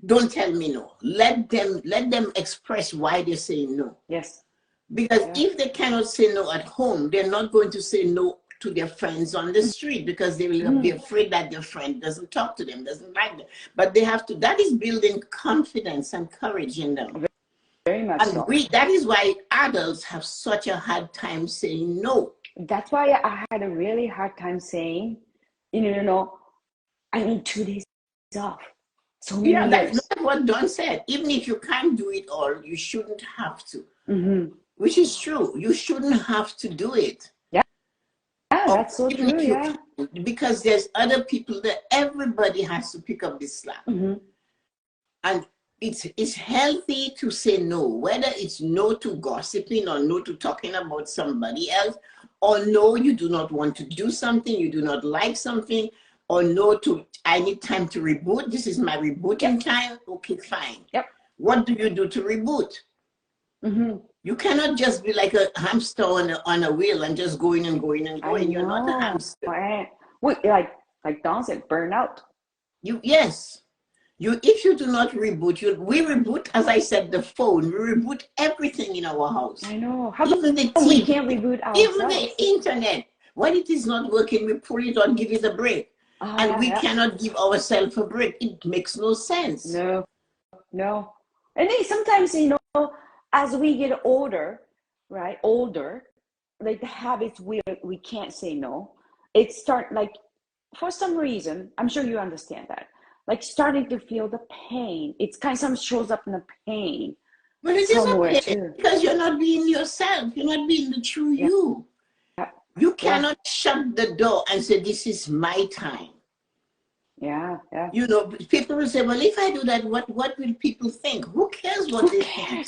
Don't tell me no. Let them express why they say no. Yes. Because Yeah. if they cannot say no at home, they're not going to say no to their friends on the street, because they will be afraid that their friend doesn't talk to them, doesn't like them. But they have to, that is building confidence and courage in them. Very much And so. that is why adults have such a hard time saying no. That's why I had a really hard time saying, I need 2 days off. So many Yeah, that's years. what Don said. Even if you can't do it all, you shouldn't have to. Which is true. You shouldn't have to do it. Yeah, that's so true. Yeah. Because there's other people that everybody has to pick up this slack. And it's healthy to say no, whether it's no to gossiping or no to talking about somebody else, or no, you do not want to do something, you do not like something, or no to, I need time to reboot. This is my rebooting time. Okay, fine. Yep. What do you do to reboot? You cannot just be like a hamster on a wheel and just going and going and going. You're not a hamster. Like Don said, burnout. Yes. If you do not reboot, we reboot, as I said, the phone. We reboot everything in our house. I know. Even the TV, we can't reboot ourselves. Even the internet. When it is not working, we pull it on, give it a break. And we cannot give ourselves a break. It makes no sense. No. And then sometimes, as we get older, right? Like the habits we can't say no. It start like, for some reason, I'm sure you understand that. Like starting to feel the pain. It's kind of sometimes shows up in the pain. But it is okay because you're not being yourself. You're not being the true you. You cannot shut the door and say, this is my time. Yeah. People will say, well, if I do that, what will people think? Who cares what they think?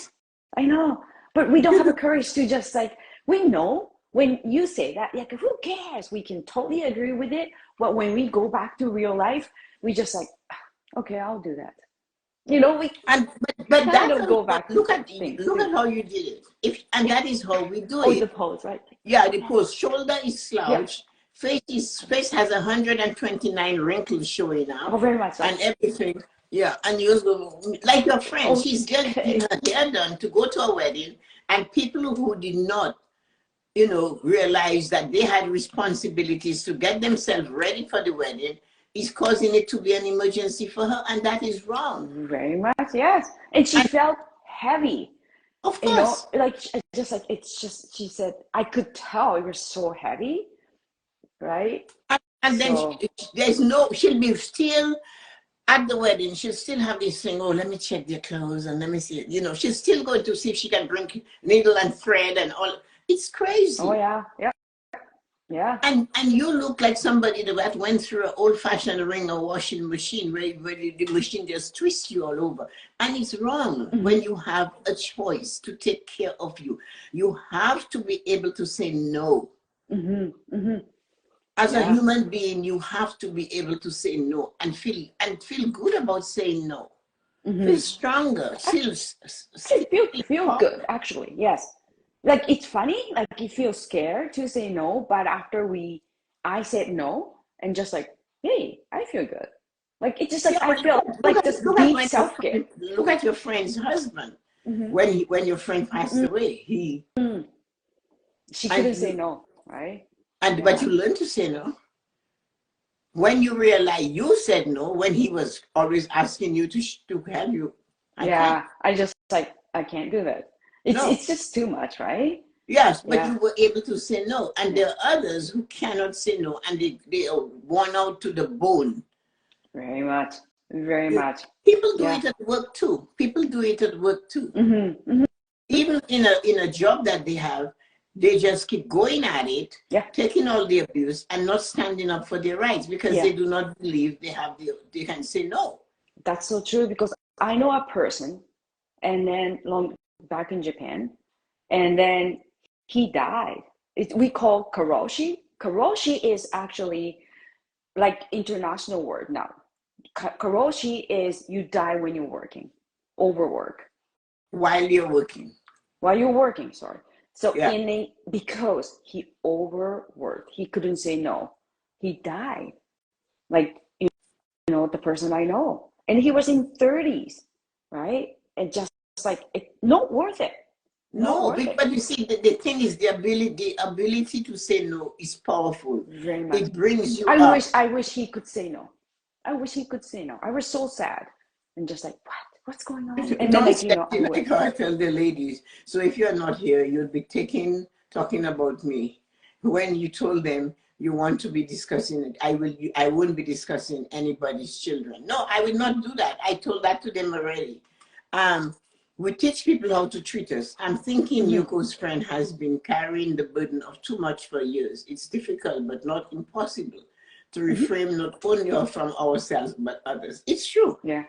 I know. But we don't have the courage to just like, we know when you say that, like, who cares? We can totally agree with it. But when we go back to real life, we just like, okay, I'll do that. We but that don't go back. Look at how you did it. That is how we do it. The pose, right? Yeah, the pose. Shoulder is slouched. Face has 129 wrinkles showing up. Oh, very much. And everything. Yeah, and you go like your friend. She's just getting her hair done to go to a wedding, and people who did not, realize that they had responsibilities to get themselves ready for the wedding is causing it to be an emergency for her, and that is wrong. Very much, yes. And she felt heavy. Of course. She said, I could tell it was so heavy, right? And then she'll be still at the wedding, she'll still have this thing, oh, let me check their clothes and let me see, she's still going to see if she can bring needle and thread and all. It's crazy. Oh, yeah. And you look like somebody that went through an old-fashioned ring or washing machine where the machine just twists you all over. And it's wrong when you have a choice to take care of you. You have to be able to say no. As a human being, you have to be able to say no and feel good about saying no. Feel stronger. Feel good, actually, yes. Like, it's funny, like you feel scared to say no, but after I said no, and just like, hey, I feel good. Like, it's just like, I feel like just deep self-care. Look at your friend's husband. When your friend passed away, she couldn't say no, right? But you learned to say no. When you realize you said no, when he was always asking you to help you. I just like, I can't do that. It's just too much, right? Yes, but you were able to say no. And there are others who cannot say no, and they are worn out to the bone. Very much. People do it at work too. Even in a job that they have, they just keep going at it, taking all the abuse and not standing up for their rights because they do not believe they can say no. That's so true, because I know a person, and then back in Japan, and then he died. We call karoshi. Karoshi is actually like international word now. Karoshi is you die when you're working, overwork. While you're working, sorry. So Yeah. because he overworked, he couldn't say no. He died. Like, the person I know. And he was in 30s, right? And just like, not worth it. Not No, worth it. but you see, the thing is the ability to say no is powerful. Very much. It brings you up. I wish he could say no. I wish he could say no. I was so sad. And just like, what? What's going on? And No, then, like, I like would. how I tell the ladies, so if you're not here, you'll be talking about me. When you told them you want to be discussing it, I wouldn't be discussing anybody's children. No, I will not do that. I told that to them already. We teach people how to treat us. I'm thinking Yuko's friend has been carrying the burden of too much for years. It's difficult, but not impossible to reframe not only from ourselves, but others. It's true. Yeah.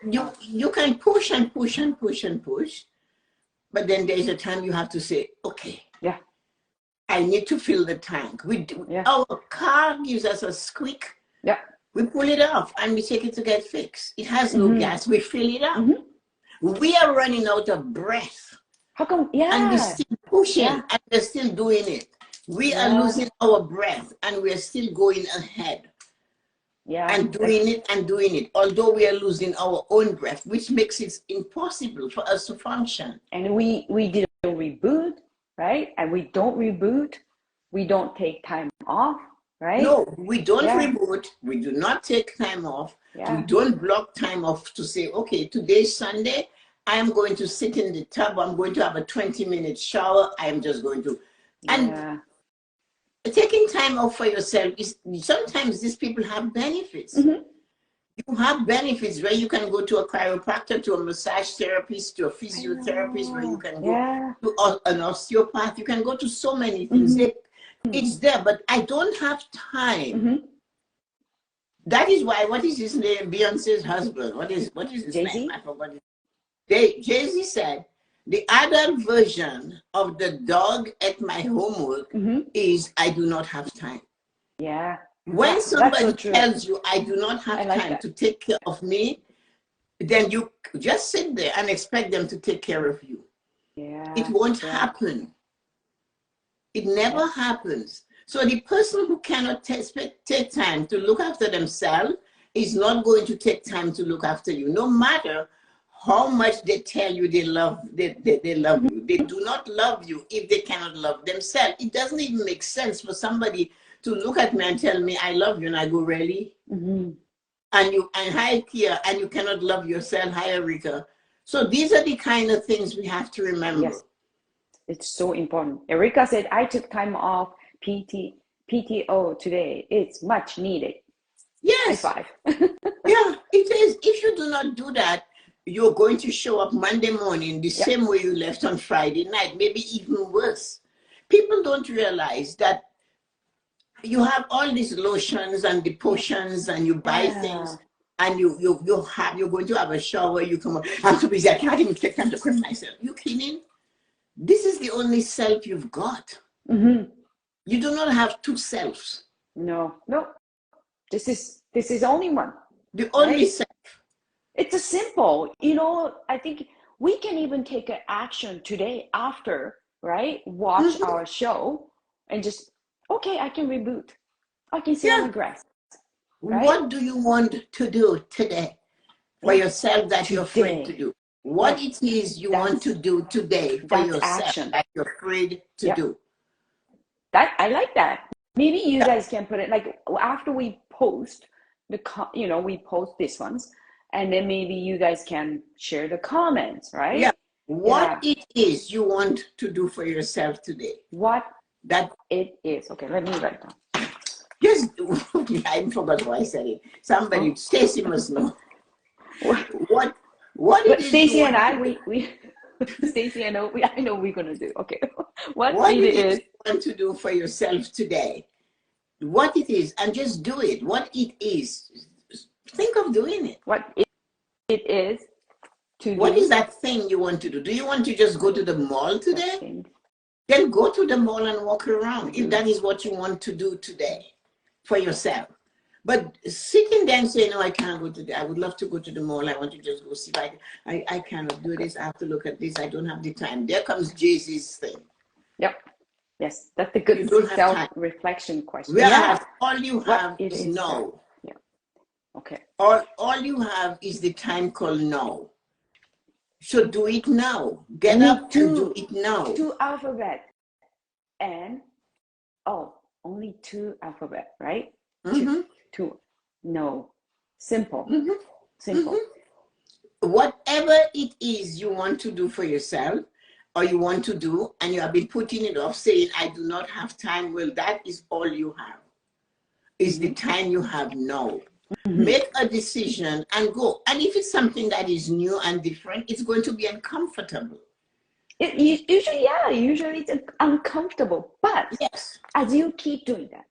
You can push and push and push and push, but then there's a time you have to say, okay, Yeah. I need to fill the tank. Our car gives us a squeak. Yeah. We pull it off and we take it to get fixed. It has no gas. We fill it up. We are running out of breath. How come? Yeah. And we're still pushing and we're still doing it. We are losing our breath and we're still going ahead. Yeah. And doing it, although we are losing our own breath, which makes it impossible for us to function. And we did a reboot, right? And we don't reboot. We don't take time off, right? No, we don't reboot. We do not take time off. Yeah. We don't block time off to say, okay, today's Sunday. I'm going to sit in the tub. I'm going to have a 20-minute shower. I'm just going to. And taking time off for yourself is sometimes these people have benefits. You have benefits where you can go to a chiropractor, to a massage therapist, to a physiotherapist, where you can go to an osteopath. You can go to so many things. It's there, but I don't have time. That is why, what is his name? Beyonce's husband. What is his name? I forgot. Jay-Z said, the adult version of the dog at my homework is I do not have time. Yeah. When somebody tells you I do not have time to take care of me, then you just sit there and expect them to take care of you. Yeah. It won't happen. It never happens. So the person who cannot take time to look after themselves is not going to take time to look after you, no matter how much they tell you they love you. They do not love you if they cannot love themselves. It doesn't even make sense for somebody to look at me and tell me I love you, and I go, really? And hi, Kia, and you cannot love yourself. Hi, Erika. So these are the kind of things we have to remember. Yes, it's so important. Erika said, I took time off PTO today. It's much needed. Yes. High five. Yeah, it is. If you do not do that, you're going to show up Monday morning the same way you left on Friday night, maybe even worse. People don't realize that you have all these lotions and the potions, and you buy things, and you're going to have a shower. You come, I'm too busy. I can't even take time to clean myself. You cleaning? This is the only self you've got. You do not have two selves. No. This is only one. The only self. It's a simple, I think we can even take an action today after, right? Watch our show and just, okay, I can reboot. I can sit on the grass. Right? What do you want to do today for yourself that you're afraid to do? What it is you want to do today for yourself that you're afraid to do? That I like that. Maybe you guys can put it like after we post we post these ones. And then maybe you guys can share the comments, right? Yeah. What it is you want to do for yourself today. What that it is. Okay, let me write down. Just, I forgot why I said it. Somebody, Stacy must know. What it is Stacy and I, Stacy, I know we're going to do. Okay. What it is you want to do for yourself today. What it is, and just do it. What it is. Think of doing it. What it is to What is that thing you want to do? Do you want to just go to the mall today? Then go to the mall and walk around if that is what you want to do today for yourself. But sitting there and saying, no, I can't go today. I would love to go to the mall. I want to just go see. I cannot do this. I have to look at this. I don't have the time. There comes Jay-Z's thing. Yep. Yes, that's a You good don't have time. self-reflection question. Whereas Yeah. all you have is no. Yeah. Okay. All you have is the time called now. So do it now. Get Only up and do it now. 2 alphabet and only 2 alphabet, right? Mm-hmm. Two. No. Simple. Mm-hmm. Simple. Mm-hmm. Whatever it is you want to do for yourself, or you want to do, and you have been putting it off, saying, I do not have time. Well, that is all you have. Is the time you have now. Make a decision and go. And if it's something that is new and different, it's going to be uncomfortable. Usually it's uncomfortable, but yes, as you keep doing that.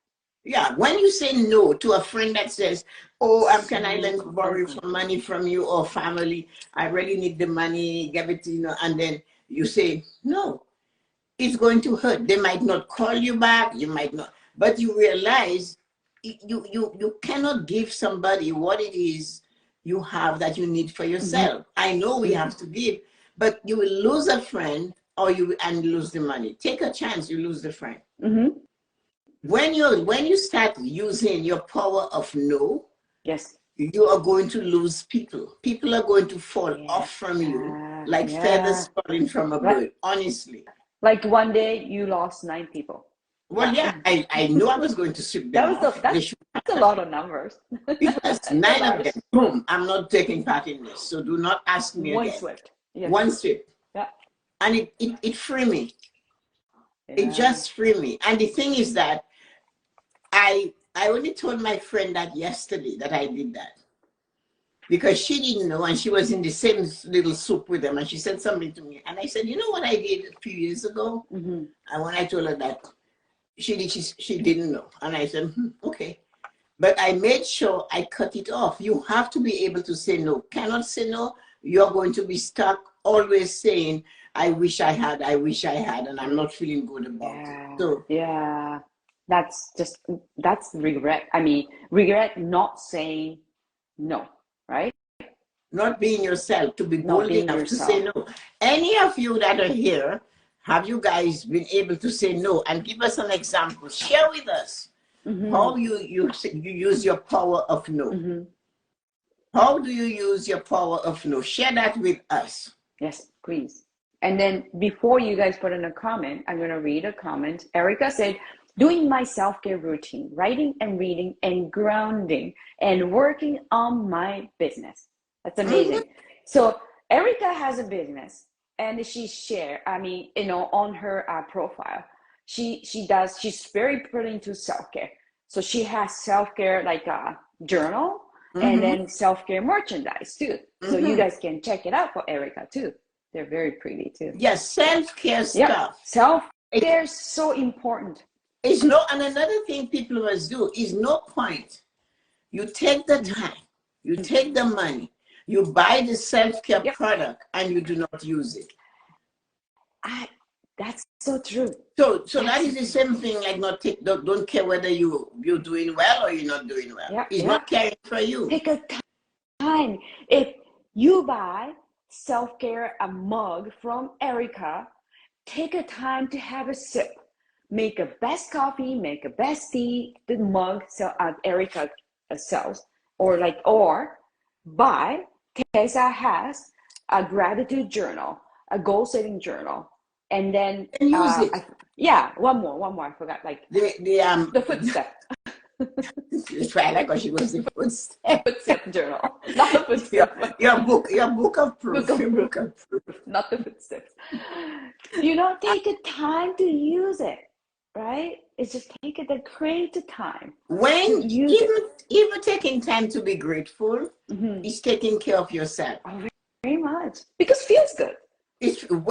Yeah, when you say no to a friend that says, oh, can I lend borrow some money from you, or family, I really need the money, give it, and then you say no, it's going to hurt. They might not call you back, you might not, but you realize you cannot give somebody what it is you have that you need for yourself. I know we have to give, but you will lose a friend, or you lose the money. Take a chance, you lose the friend. When you start using your power of no, yes, you are going to lose people. People are going to fall off from you like feathers falling from a bird, honestly. Like one day you lost 9 people. Well, yeah, I knew I was going to sweep them off. That's a lot of numbers. Yes, 9 of them. Boom, I'm not taking part in this. So do not ask me One again. swept. Yes. One sweep. Yeah. And it freed me. Yeah. It just freed me. And the thing is that I only told my friend that yesterday that I did that, because she didn't know, and she was in the same little soup with them, and she said something to me, and I said, you know what I did a few years ago? And when I told her that, she didn't know, and I said, okay. But I made sure I cut it off. You have to be able to say no. Cannot say no, you're going to be stuck always saying, I wish I had, and I'm not feeling good about it. So yeah. That's regret. I mean, regret not saying no, right? Not being yourself, to be bold enough to say no. Any of you that are here, have you guys been able to say no? And give us an example. Share with us how you use your power of no. How do you use your power of no? Share that with us. Yes, please. And then before you guys put in a comment, I'm going to read a comment. Erica said, doing my self-care routine, writing and reading and grounding and working on my business. That's amazing. So Erica has a business, and she share, on her profile, she's very put into self-care. So she has self-care like a journal, and then self-care merchandise too. So you guys can check it out for Erica too. They're very pretty too. Yes, self-care stuff. Self-care is so important. It's no, and another thing people must do is no point. You take the time, you take the money, you buy the self-care product, and you do not use it. That's so true. So that is the same thing, like don't care whether you're doing well or you're not doing well. It's not caring for you. Take a time. If you buy self-care a mug from Erica, take a time to have a sip. Make a best coffee, make a best tea, the mug Erica sells, or buy. Tessa has a gratitude journal, a goal-setting journal. And then use it. One more. I forgot. Like the footstep. It's right, like she was the footstep. Footstep journal, not the footstep. Your book of proof. Book of proof. Not the footsteps. Take the time to use it, right? It's just create the time. When even taking time to be grateful is taking care of yourself. Oh, very much, because it feels good.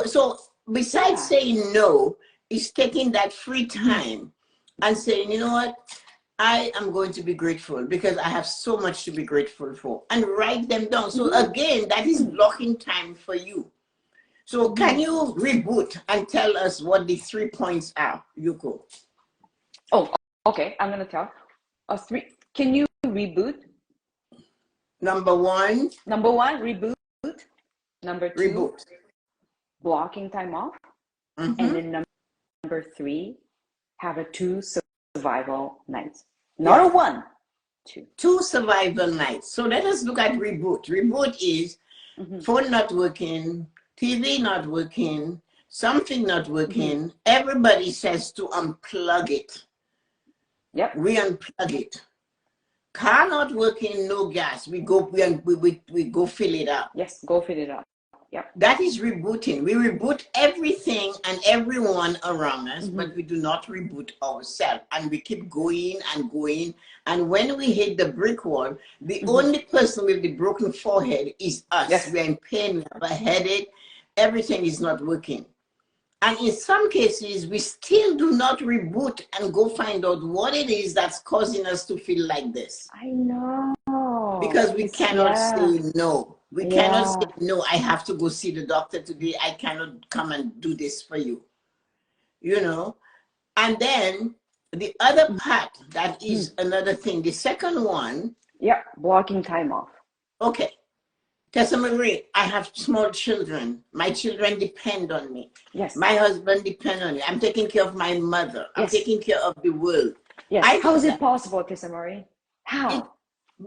So besides saying no, is taking that free time and saying, you know what, I am going to be grateful because I have so much to be grateful for, and write them down. So again, that is blocking time for you. So can you reboot and tell us what the 3 points are, Yuko? Oh, okay. I'm going to tell. 3. Can you reboot? Number one, reboot. Number 2, reboot. blocking time off. And then number number 3, have a 2 survival nights. Not a 1, 2. 2 survival nights. So let us look at reboot. Reboot is phone not working, TV not working, something not working. Everybody says to unplug it. Yep. We unplug it. Car not working, no gas. We go fill it up. Yes, go fill it up. Yep. That is rebooting. We reboot everything and everyone around us, but we do not reboot ourselves. And we keep going and going. And when we hit the brick wall, the only person with the broken forehead is us. Yes. We're in pain, we have a headache, everything is not working. And in some cases, we still do not reboot and go find out what it is that's causing us to feel like this. I know. Because we cannot say no. We cannot say, no, I have to go see the doctor today. I cannot come and do this for you. You know? And then the other part, that is another thing. The second one. Yeah, blocking time off. Okay. Tessa-Marie, I have small children. My children depend on me. Yes. My husband depends on me. I'm taking care of my mother. I'm taking care of the world. Yes. How is it possible, Tessa-Marie? How?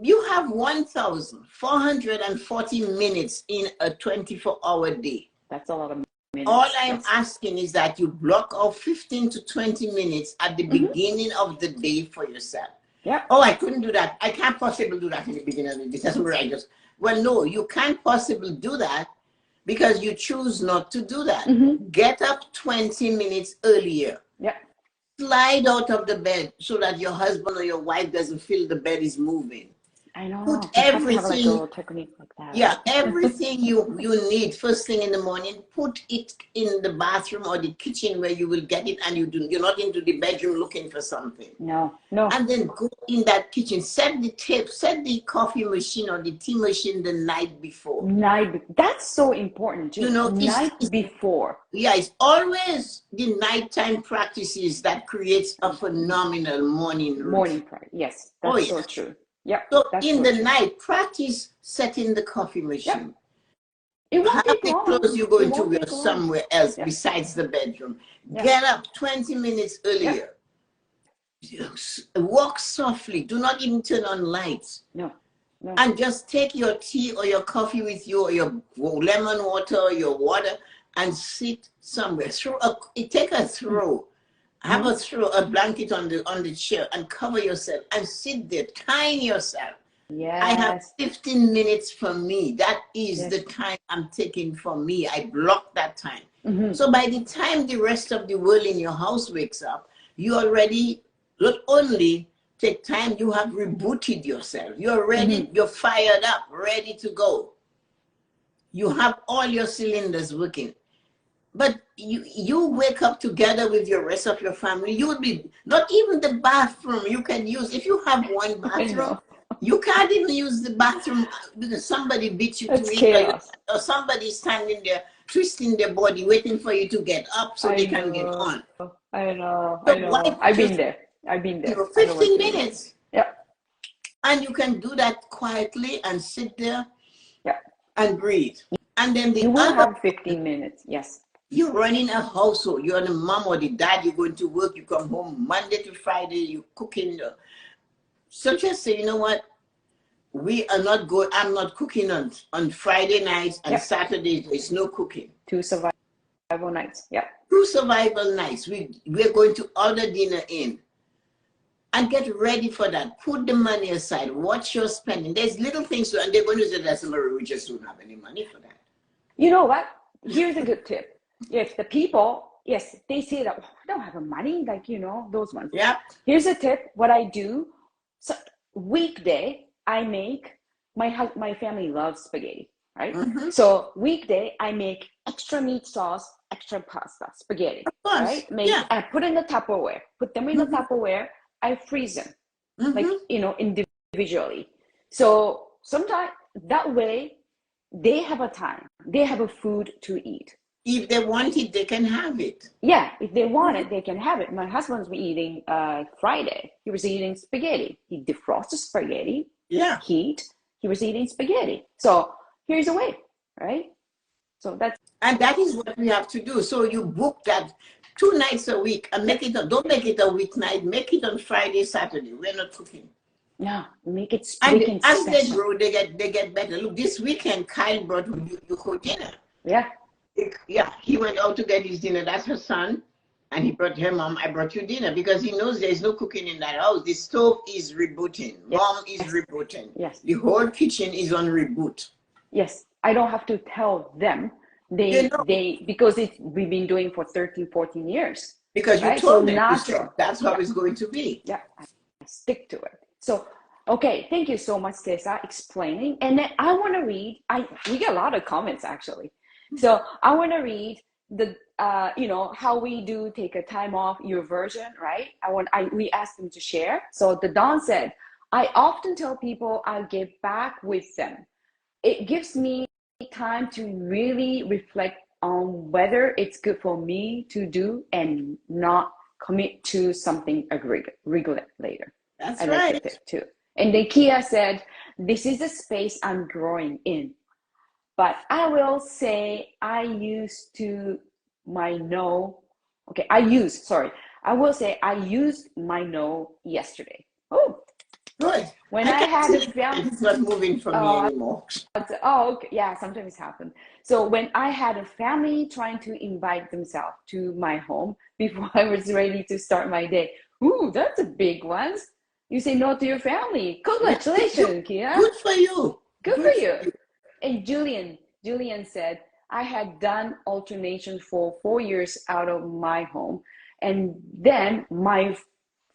You have 1,440 minutes in a 24-hour day. That's a lot of minutes. All I'm asking is that you block off 15 to 20 minutes at the beginning of the day for yourself. Yeah. Oh, I couldn't do that. I can't possibly do that in the beginning of the day. That's where I just, well, no, you can't possibly do that because you choose not to do that. Get up 20 minutes earlier. Yeah. Slide out of the bed so that your husband or your wife doesn't feel the bed is moving. I know. Put everything, have like a little technique like that. Yeah, everything you need first thing in the morning, put it in the bathroom or the kitchen where you will get it, and you're not into the bedroom looking for something. No. And then go in that kitchen, set the coffee machine or the tea machine the night before. That's so important. You know, night before. Yeah, it's always the nighttime practices that creates a phenomenal morning routine. Morning practice. Yes, that's so true. Yeah. So in the night, practice setting the coffee machine. It won't Have take the long. clothes you're going to wear somewhere else besides the bedroom. Get up 20 minutes earlier. Walk softly. Do not even turn on lights. No. And just take your tea or your coffee with you, or your lemon water or your water, and sit somewhere. Take a throw. Have a blanket on the chair and cover yourself and sit there. Time yourself. Yes. I have 15 minutes for me. That is the time I'm taking for me. I block that time. So by the time the rest of the world in your house wakes up, you already not only take time, you have rebooted yourself. You're ready, you're fired up, ready to go. You have all your cylinders working. But you wake up together with your rest of your family. You would be, not even the bathroom you can use. If you have one bathroom, you can't even use the bathroom because somebody beat you to it, or somebody standing there twisting their body waiting for you to get up so they can get on. I know. So I've been there. 15 minutes. Yeah. And you can do that quietly and sit there and breathe. And then you will have 15 minutes. Yes. You're running a household. You're the mom or the dad. You're going to work. You come home Monday to Friday. You're cooking. So just say, you know what? We are not going. I'm not cooking on Friday nights and Saturdays. There's no cooking. 2 survival nights. Yeah. 2 survival nights. We're going to order dinner in. And get ready for that. Put the money aside. Watch your spending. There's little things, and they're going to say, Tessa-Marie, we just don't have any money for that. You know what? Here's a good tip. If the people, they say that, I don't have money, like, those ones. Yeah. Here's a tip. What I do, so weekday, I make, my family loves spaghetti, right? So weekday, I make extra meat sauce, extra pasta, spaghetti, right? I put in the Tupperware, put them in the Tupperware. I freeze them, like, individually. So sometimes that way they have a time, they have a food to eat. If they want it, they can have it. Yeah, if they want it, they can have it. My husband's been eating Friday. He was eating spaghetti. He defrosted spaghetti. Yeah. He was eating spaghetti. So here's a way, right? So that is what we have to do. So you book that 2 nights a week, and don't make it a weeknight. Make it on Friday, Saturday. We're not cooking. No, make it And weekend as they special. grow, they get better. Look, this weekend, Kyle brought you dinner. Yeah. Yeah, he went out to get his dinner. That's her son. And he brought her mom, I brought you dinner, because he knows there's no cooking in that house. The stove is rebooting. Yes. Mom is rebooting. Yes. The whole kitchen is on reboot. Yes. I don't have to tell them. They know. Because we've been doing for 13, 14 years. Because right? you told so them, you said, that's how it's going to be. Yeah, I stick to it. So, okay, thank you so much, Tessa, explaining. And then I want to read, we get a lot of comments actually. So I want to read the, how we do take a time off, your version, right? We asked them to share. So the Don said, I often tell people I'll get back with them. It gives me time to really reflect on whether it's good for me to do and not commit to something regular later. That's I right. like the tip too. And then Kia said, this is a space I'm growing in. But I will say I will say I used my no yesterday. Oh, good. When I had a family, it's not moving for me anymore. Okay. Yeah, sometimes it happens. So when I had a family trying to invite themselves to my home before I was ready to start my day. Ooh, that's a big one. You say no to your family. Congratulations, Kia. Good for you. Good for you. And Julian said, I had done alternation for 4 years out of my home. And then my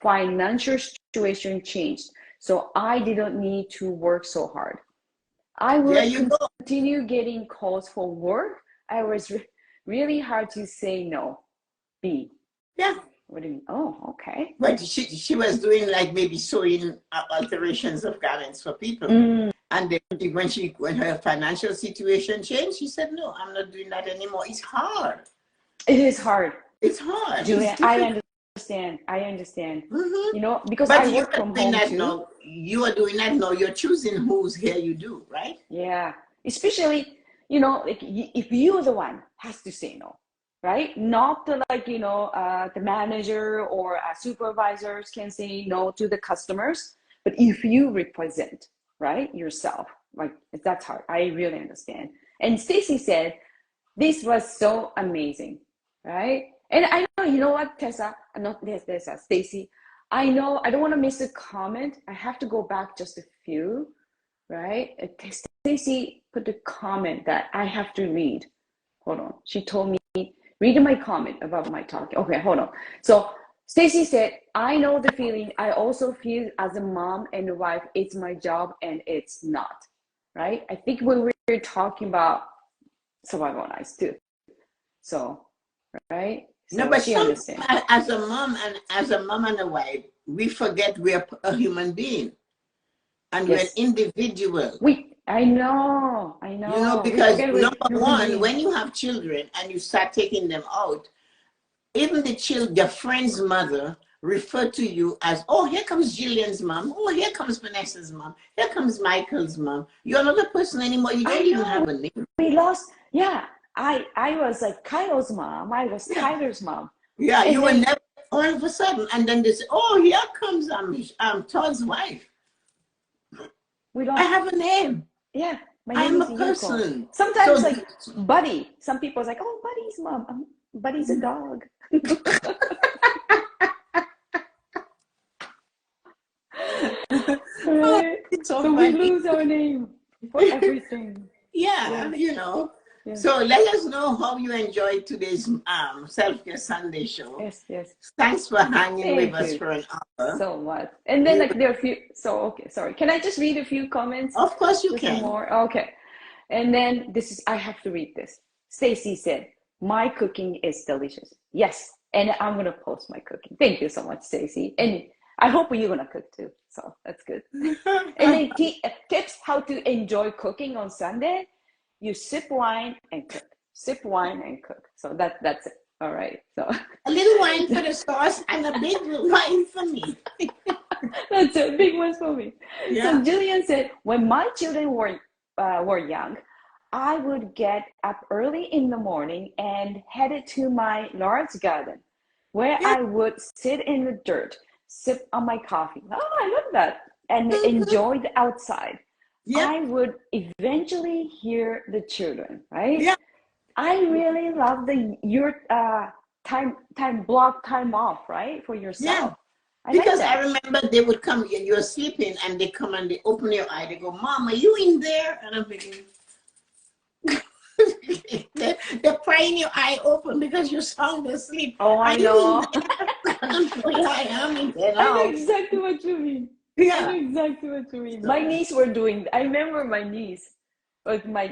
financial situation changed. So I didn't need to work so hard. I will continue getting calls for work. I was really hard to say no. B. Yeah. What do you mean? Oh, okay. But she was doing like maybe sewing alterations of garments for people. And then when her financial situation changed, she said, no, I'm not doing that anymore. It's hard. It is hard. It's hard. Julia, I understand. Mm-hmm. Because but I work from home too. No, you are doing that now. You're choosing whose hair you do, right? Yeah. Especially, like if you're the one has to say no, right? Not the the manager or supervisors can say no to the customers, but if you represent, right, yourself, like that's hard. I really understand. And Stacy said, this was so amazing, right? And I know, you know what, Tessa, not Tessa, Stacy, I know I don't want to miss a comment. I have to go back just a few, right? Stacy put a comment that I have to read. Hold on. She told me, read my comment about my talk. Okay, hold on. So Stacy said, I know the feeling. I also feel as a mom and a wife, it's my job and it's not, right? I think we were talking about survival lives too. So, right? So no, but she understands. As a mom and a wife, we forget we're a human being. And yes. We're individual. I know. Because number one, when you have children and you start taking them out, even their friend's mother refer to you as, oh, here comes Jillian's mom. Oh, here comes Vanessa's mom. Here comes Michael's mom. You're not a person anymore. You don't even have a name. We lost, yeah. I was like Kyle's mom. I was Tyler's mom. Yeah, and you were never all of a sudden. And then they say, oh, here comes Todd's wife. I have a name. Yeah. I'm a person. Sometimes Buddy. Some people are like, oh, Buddy's mom. Buddy's a dog. Right? So we lose our name for everything. Yeah. Yeah. So let us know how you enjoyed today's Self-Care Sunday show. Yes. Thanks for hanging with us for an hour. So much. And then there are a few, sorry. Can I just read a few comments? Of course you can. More? Okay. And then I have to read this. Stacy said, my cooking is delicious. Yes. And I'm going to post my cooking. Thank you so much, Stacy. And I hope you're going to cook too. So that's good. And then tips how to enjoy cooking on Sunday. You sip wine and cook. Sip wine and cook. So that's it. All right. So a little wine for the sauce and a big wine for me. That's a big one for me. Yeah. So Jillian said, when my children were young, I would get up early in the morning and headed to my large garden. where I would sit in the dirt, sip on my coffee. Oh, I love that. And enjoy the outside. Yeah. I would eventually hear the children, right? Yeah. I really love your time block time off, right? For yourself. Yeah. Because I remember they would come, you're sleeping, and they come and they open your eye. They go, "Mom, are you in there?" And I'm thinking, they're prying your eye open because you're sound asleep. Oh, I know. I am in there I now. know exactly what you mean. Yeah. I know exactly what you mean. My niece were doing. I remember my niece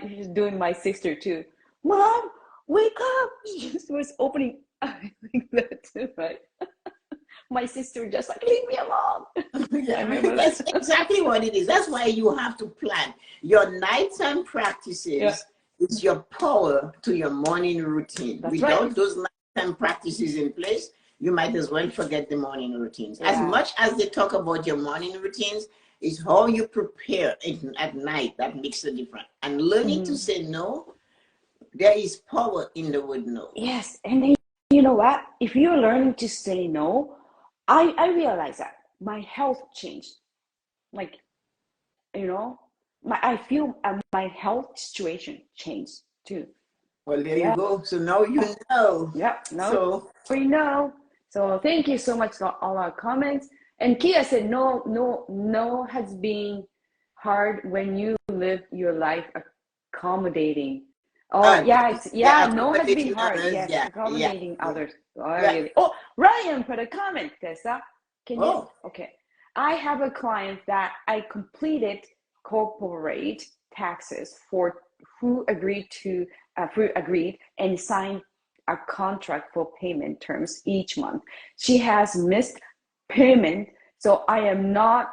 she's doing my sister too. Mom, wake up! She just was opening eyes like that too, right? My sister just like, leave me alone. Yeah, I remember that's exactly what it is. That's why you have to plan your nighttime practices. Yeah. Is your power to your morning routine. That's Without right. those nighttime practices in place, you might as well forget the morning routines. Yeah. As much as they talk about your morning routines, is how you prepare at night that makes a difference. And learning to say no, there is power in the word no. Yes, and then you know what? If you're learning to say no, I realize that my health changed. Like, you know, I feel my health situation changed too. Well, there you go. So now you know. Yeah, no, So we know. So thank you so much for all our comments. And Kia said, no has been hard when you live your life accommodating. Oh, no has been hard. Others, Yes, accommodating others. Oh, Yeah. really. Oh, Ryan put a comment, Tessa. Can you? Oh. Okay. I have a client that I completed corporate taxes for who agreed and signed a contract for payment terms each month. She has missed payment, so I am not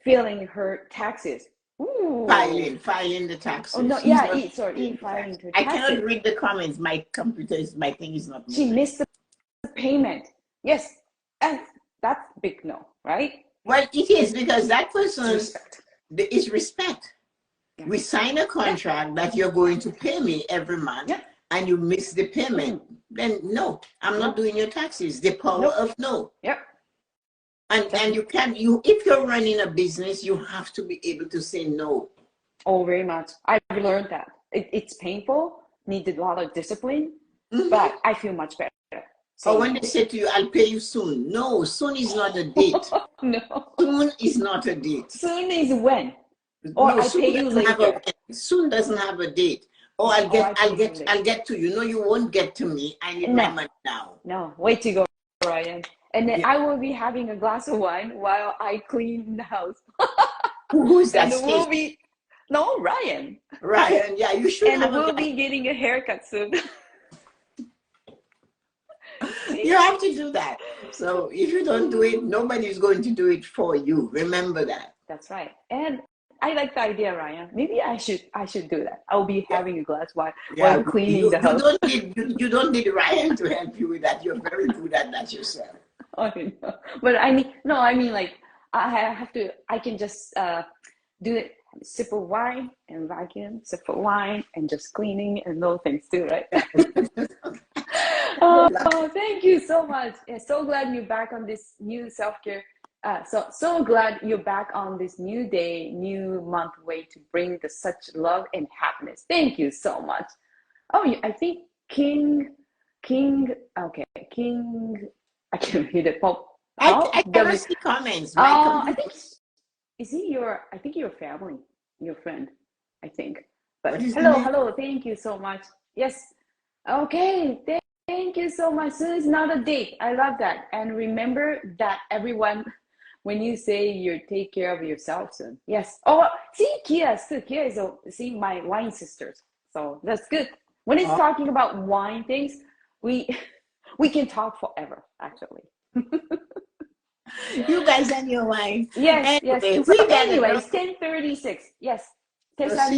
filing her taxes. Ooh. Filing the taxes. Oh no, yeah, filing her taxes. I cannot read the comments. My thing is not moving. She missed the payment. Yes, and that's big no, right? Well, it is, because that person is respect. Yeah. We sign a contract that you're going to pay me every month, and you miss the payment. Then no, I'm not doing your taxes. The power of no. Yep. And if you're running a business, you have to be able to say no. Oh, very much. I've learned that. It's painful, needed a lot of discipline, but I feel much better. Or when they say to you, "I'll pay you soon." No, soon is not a date. No. Soon is not a date. Soon is when. Or no, I pay you later. Soon doesn't have a date. Or I'll get to you. No, you won't get to me. I need my money now. No, way to go, Ryan. And then I will be having a glass of wine while I clean the house. Who's that? No, Ryan. Ryan, yeah, you should. And we'll be getting a haircut soon. You have to do that. So if you don't do it, nobody is going to do it for you. Remember that. That's right. And I like the idea, Ryan. Maybe I should do that. I'll be having a glass while cleaning the house. You don't need Ryan to help you with that. You're very good at that yourself. I know. But I mean like I can just do it, sip of wine and vacuum, sip of wine and just cleaning and those things too, right? Oh, thank you so much. Yeah, so glad you're back on this new self-care. So glad you're back on this new day, new month way to bring such love and happiness. Thank you so much. Oh, I think King, I can read it. I cannot see comments. I think, is he your family, your friend, I think. But hello, thank you so much. Yes. Okay, thank you so much. So it's not a date. I love that. And remember that everyone, when you say you take care of yourself soon. Yes. Oh, see, Kia is my wine sisters. So that's good. When it's talking about wine things, we can talk forever, actually. You guys and your wine. Yes, anyway, yes. So anyways, 10:36. Yes. Tessa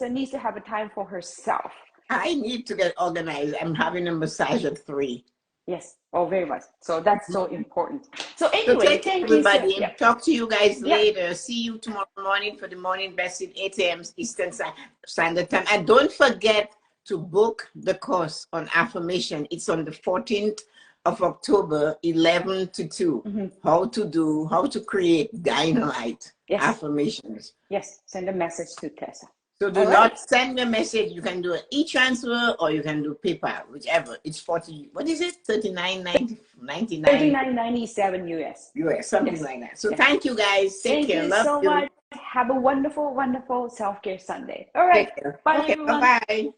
needs to have a time for herself. I need to get organized. I'm having a massage at 3. Yes. Oh, very much. So that's so important. So anyway, thank you, everybody. Talk to you guys later. See you tomorrow morning for the morning best at 8 a.m. Eastern Standard Time. And don't forget to book the course on affirmation. It's on the 14th of October, 11 to 2. How to create dynamite affirmations. Yes, send a message to Tessa. So do not send me a message. You can do an e-transfer or you can do PayPal, whichever. It's 40, what is it? 39.99. 39.97 US. US, something like that. So thank you guys. Take care. Thank you so much. Have a wonderful, wonderful self-care Sunday. All right. Bye, everyone. Bye-bye.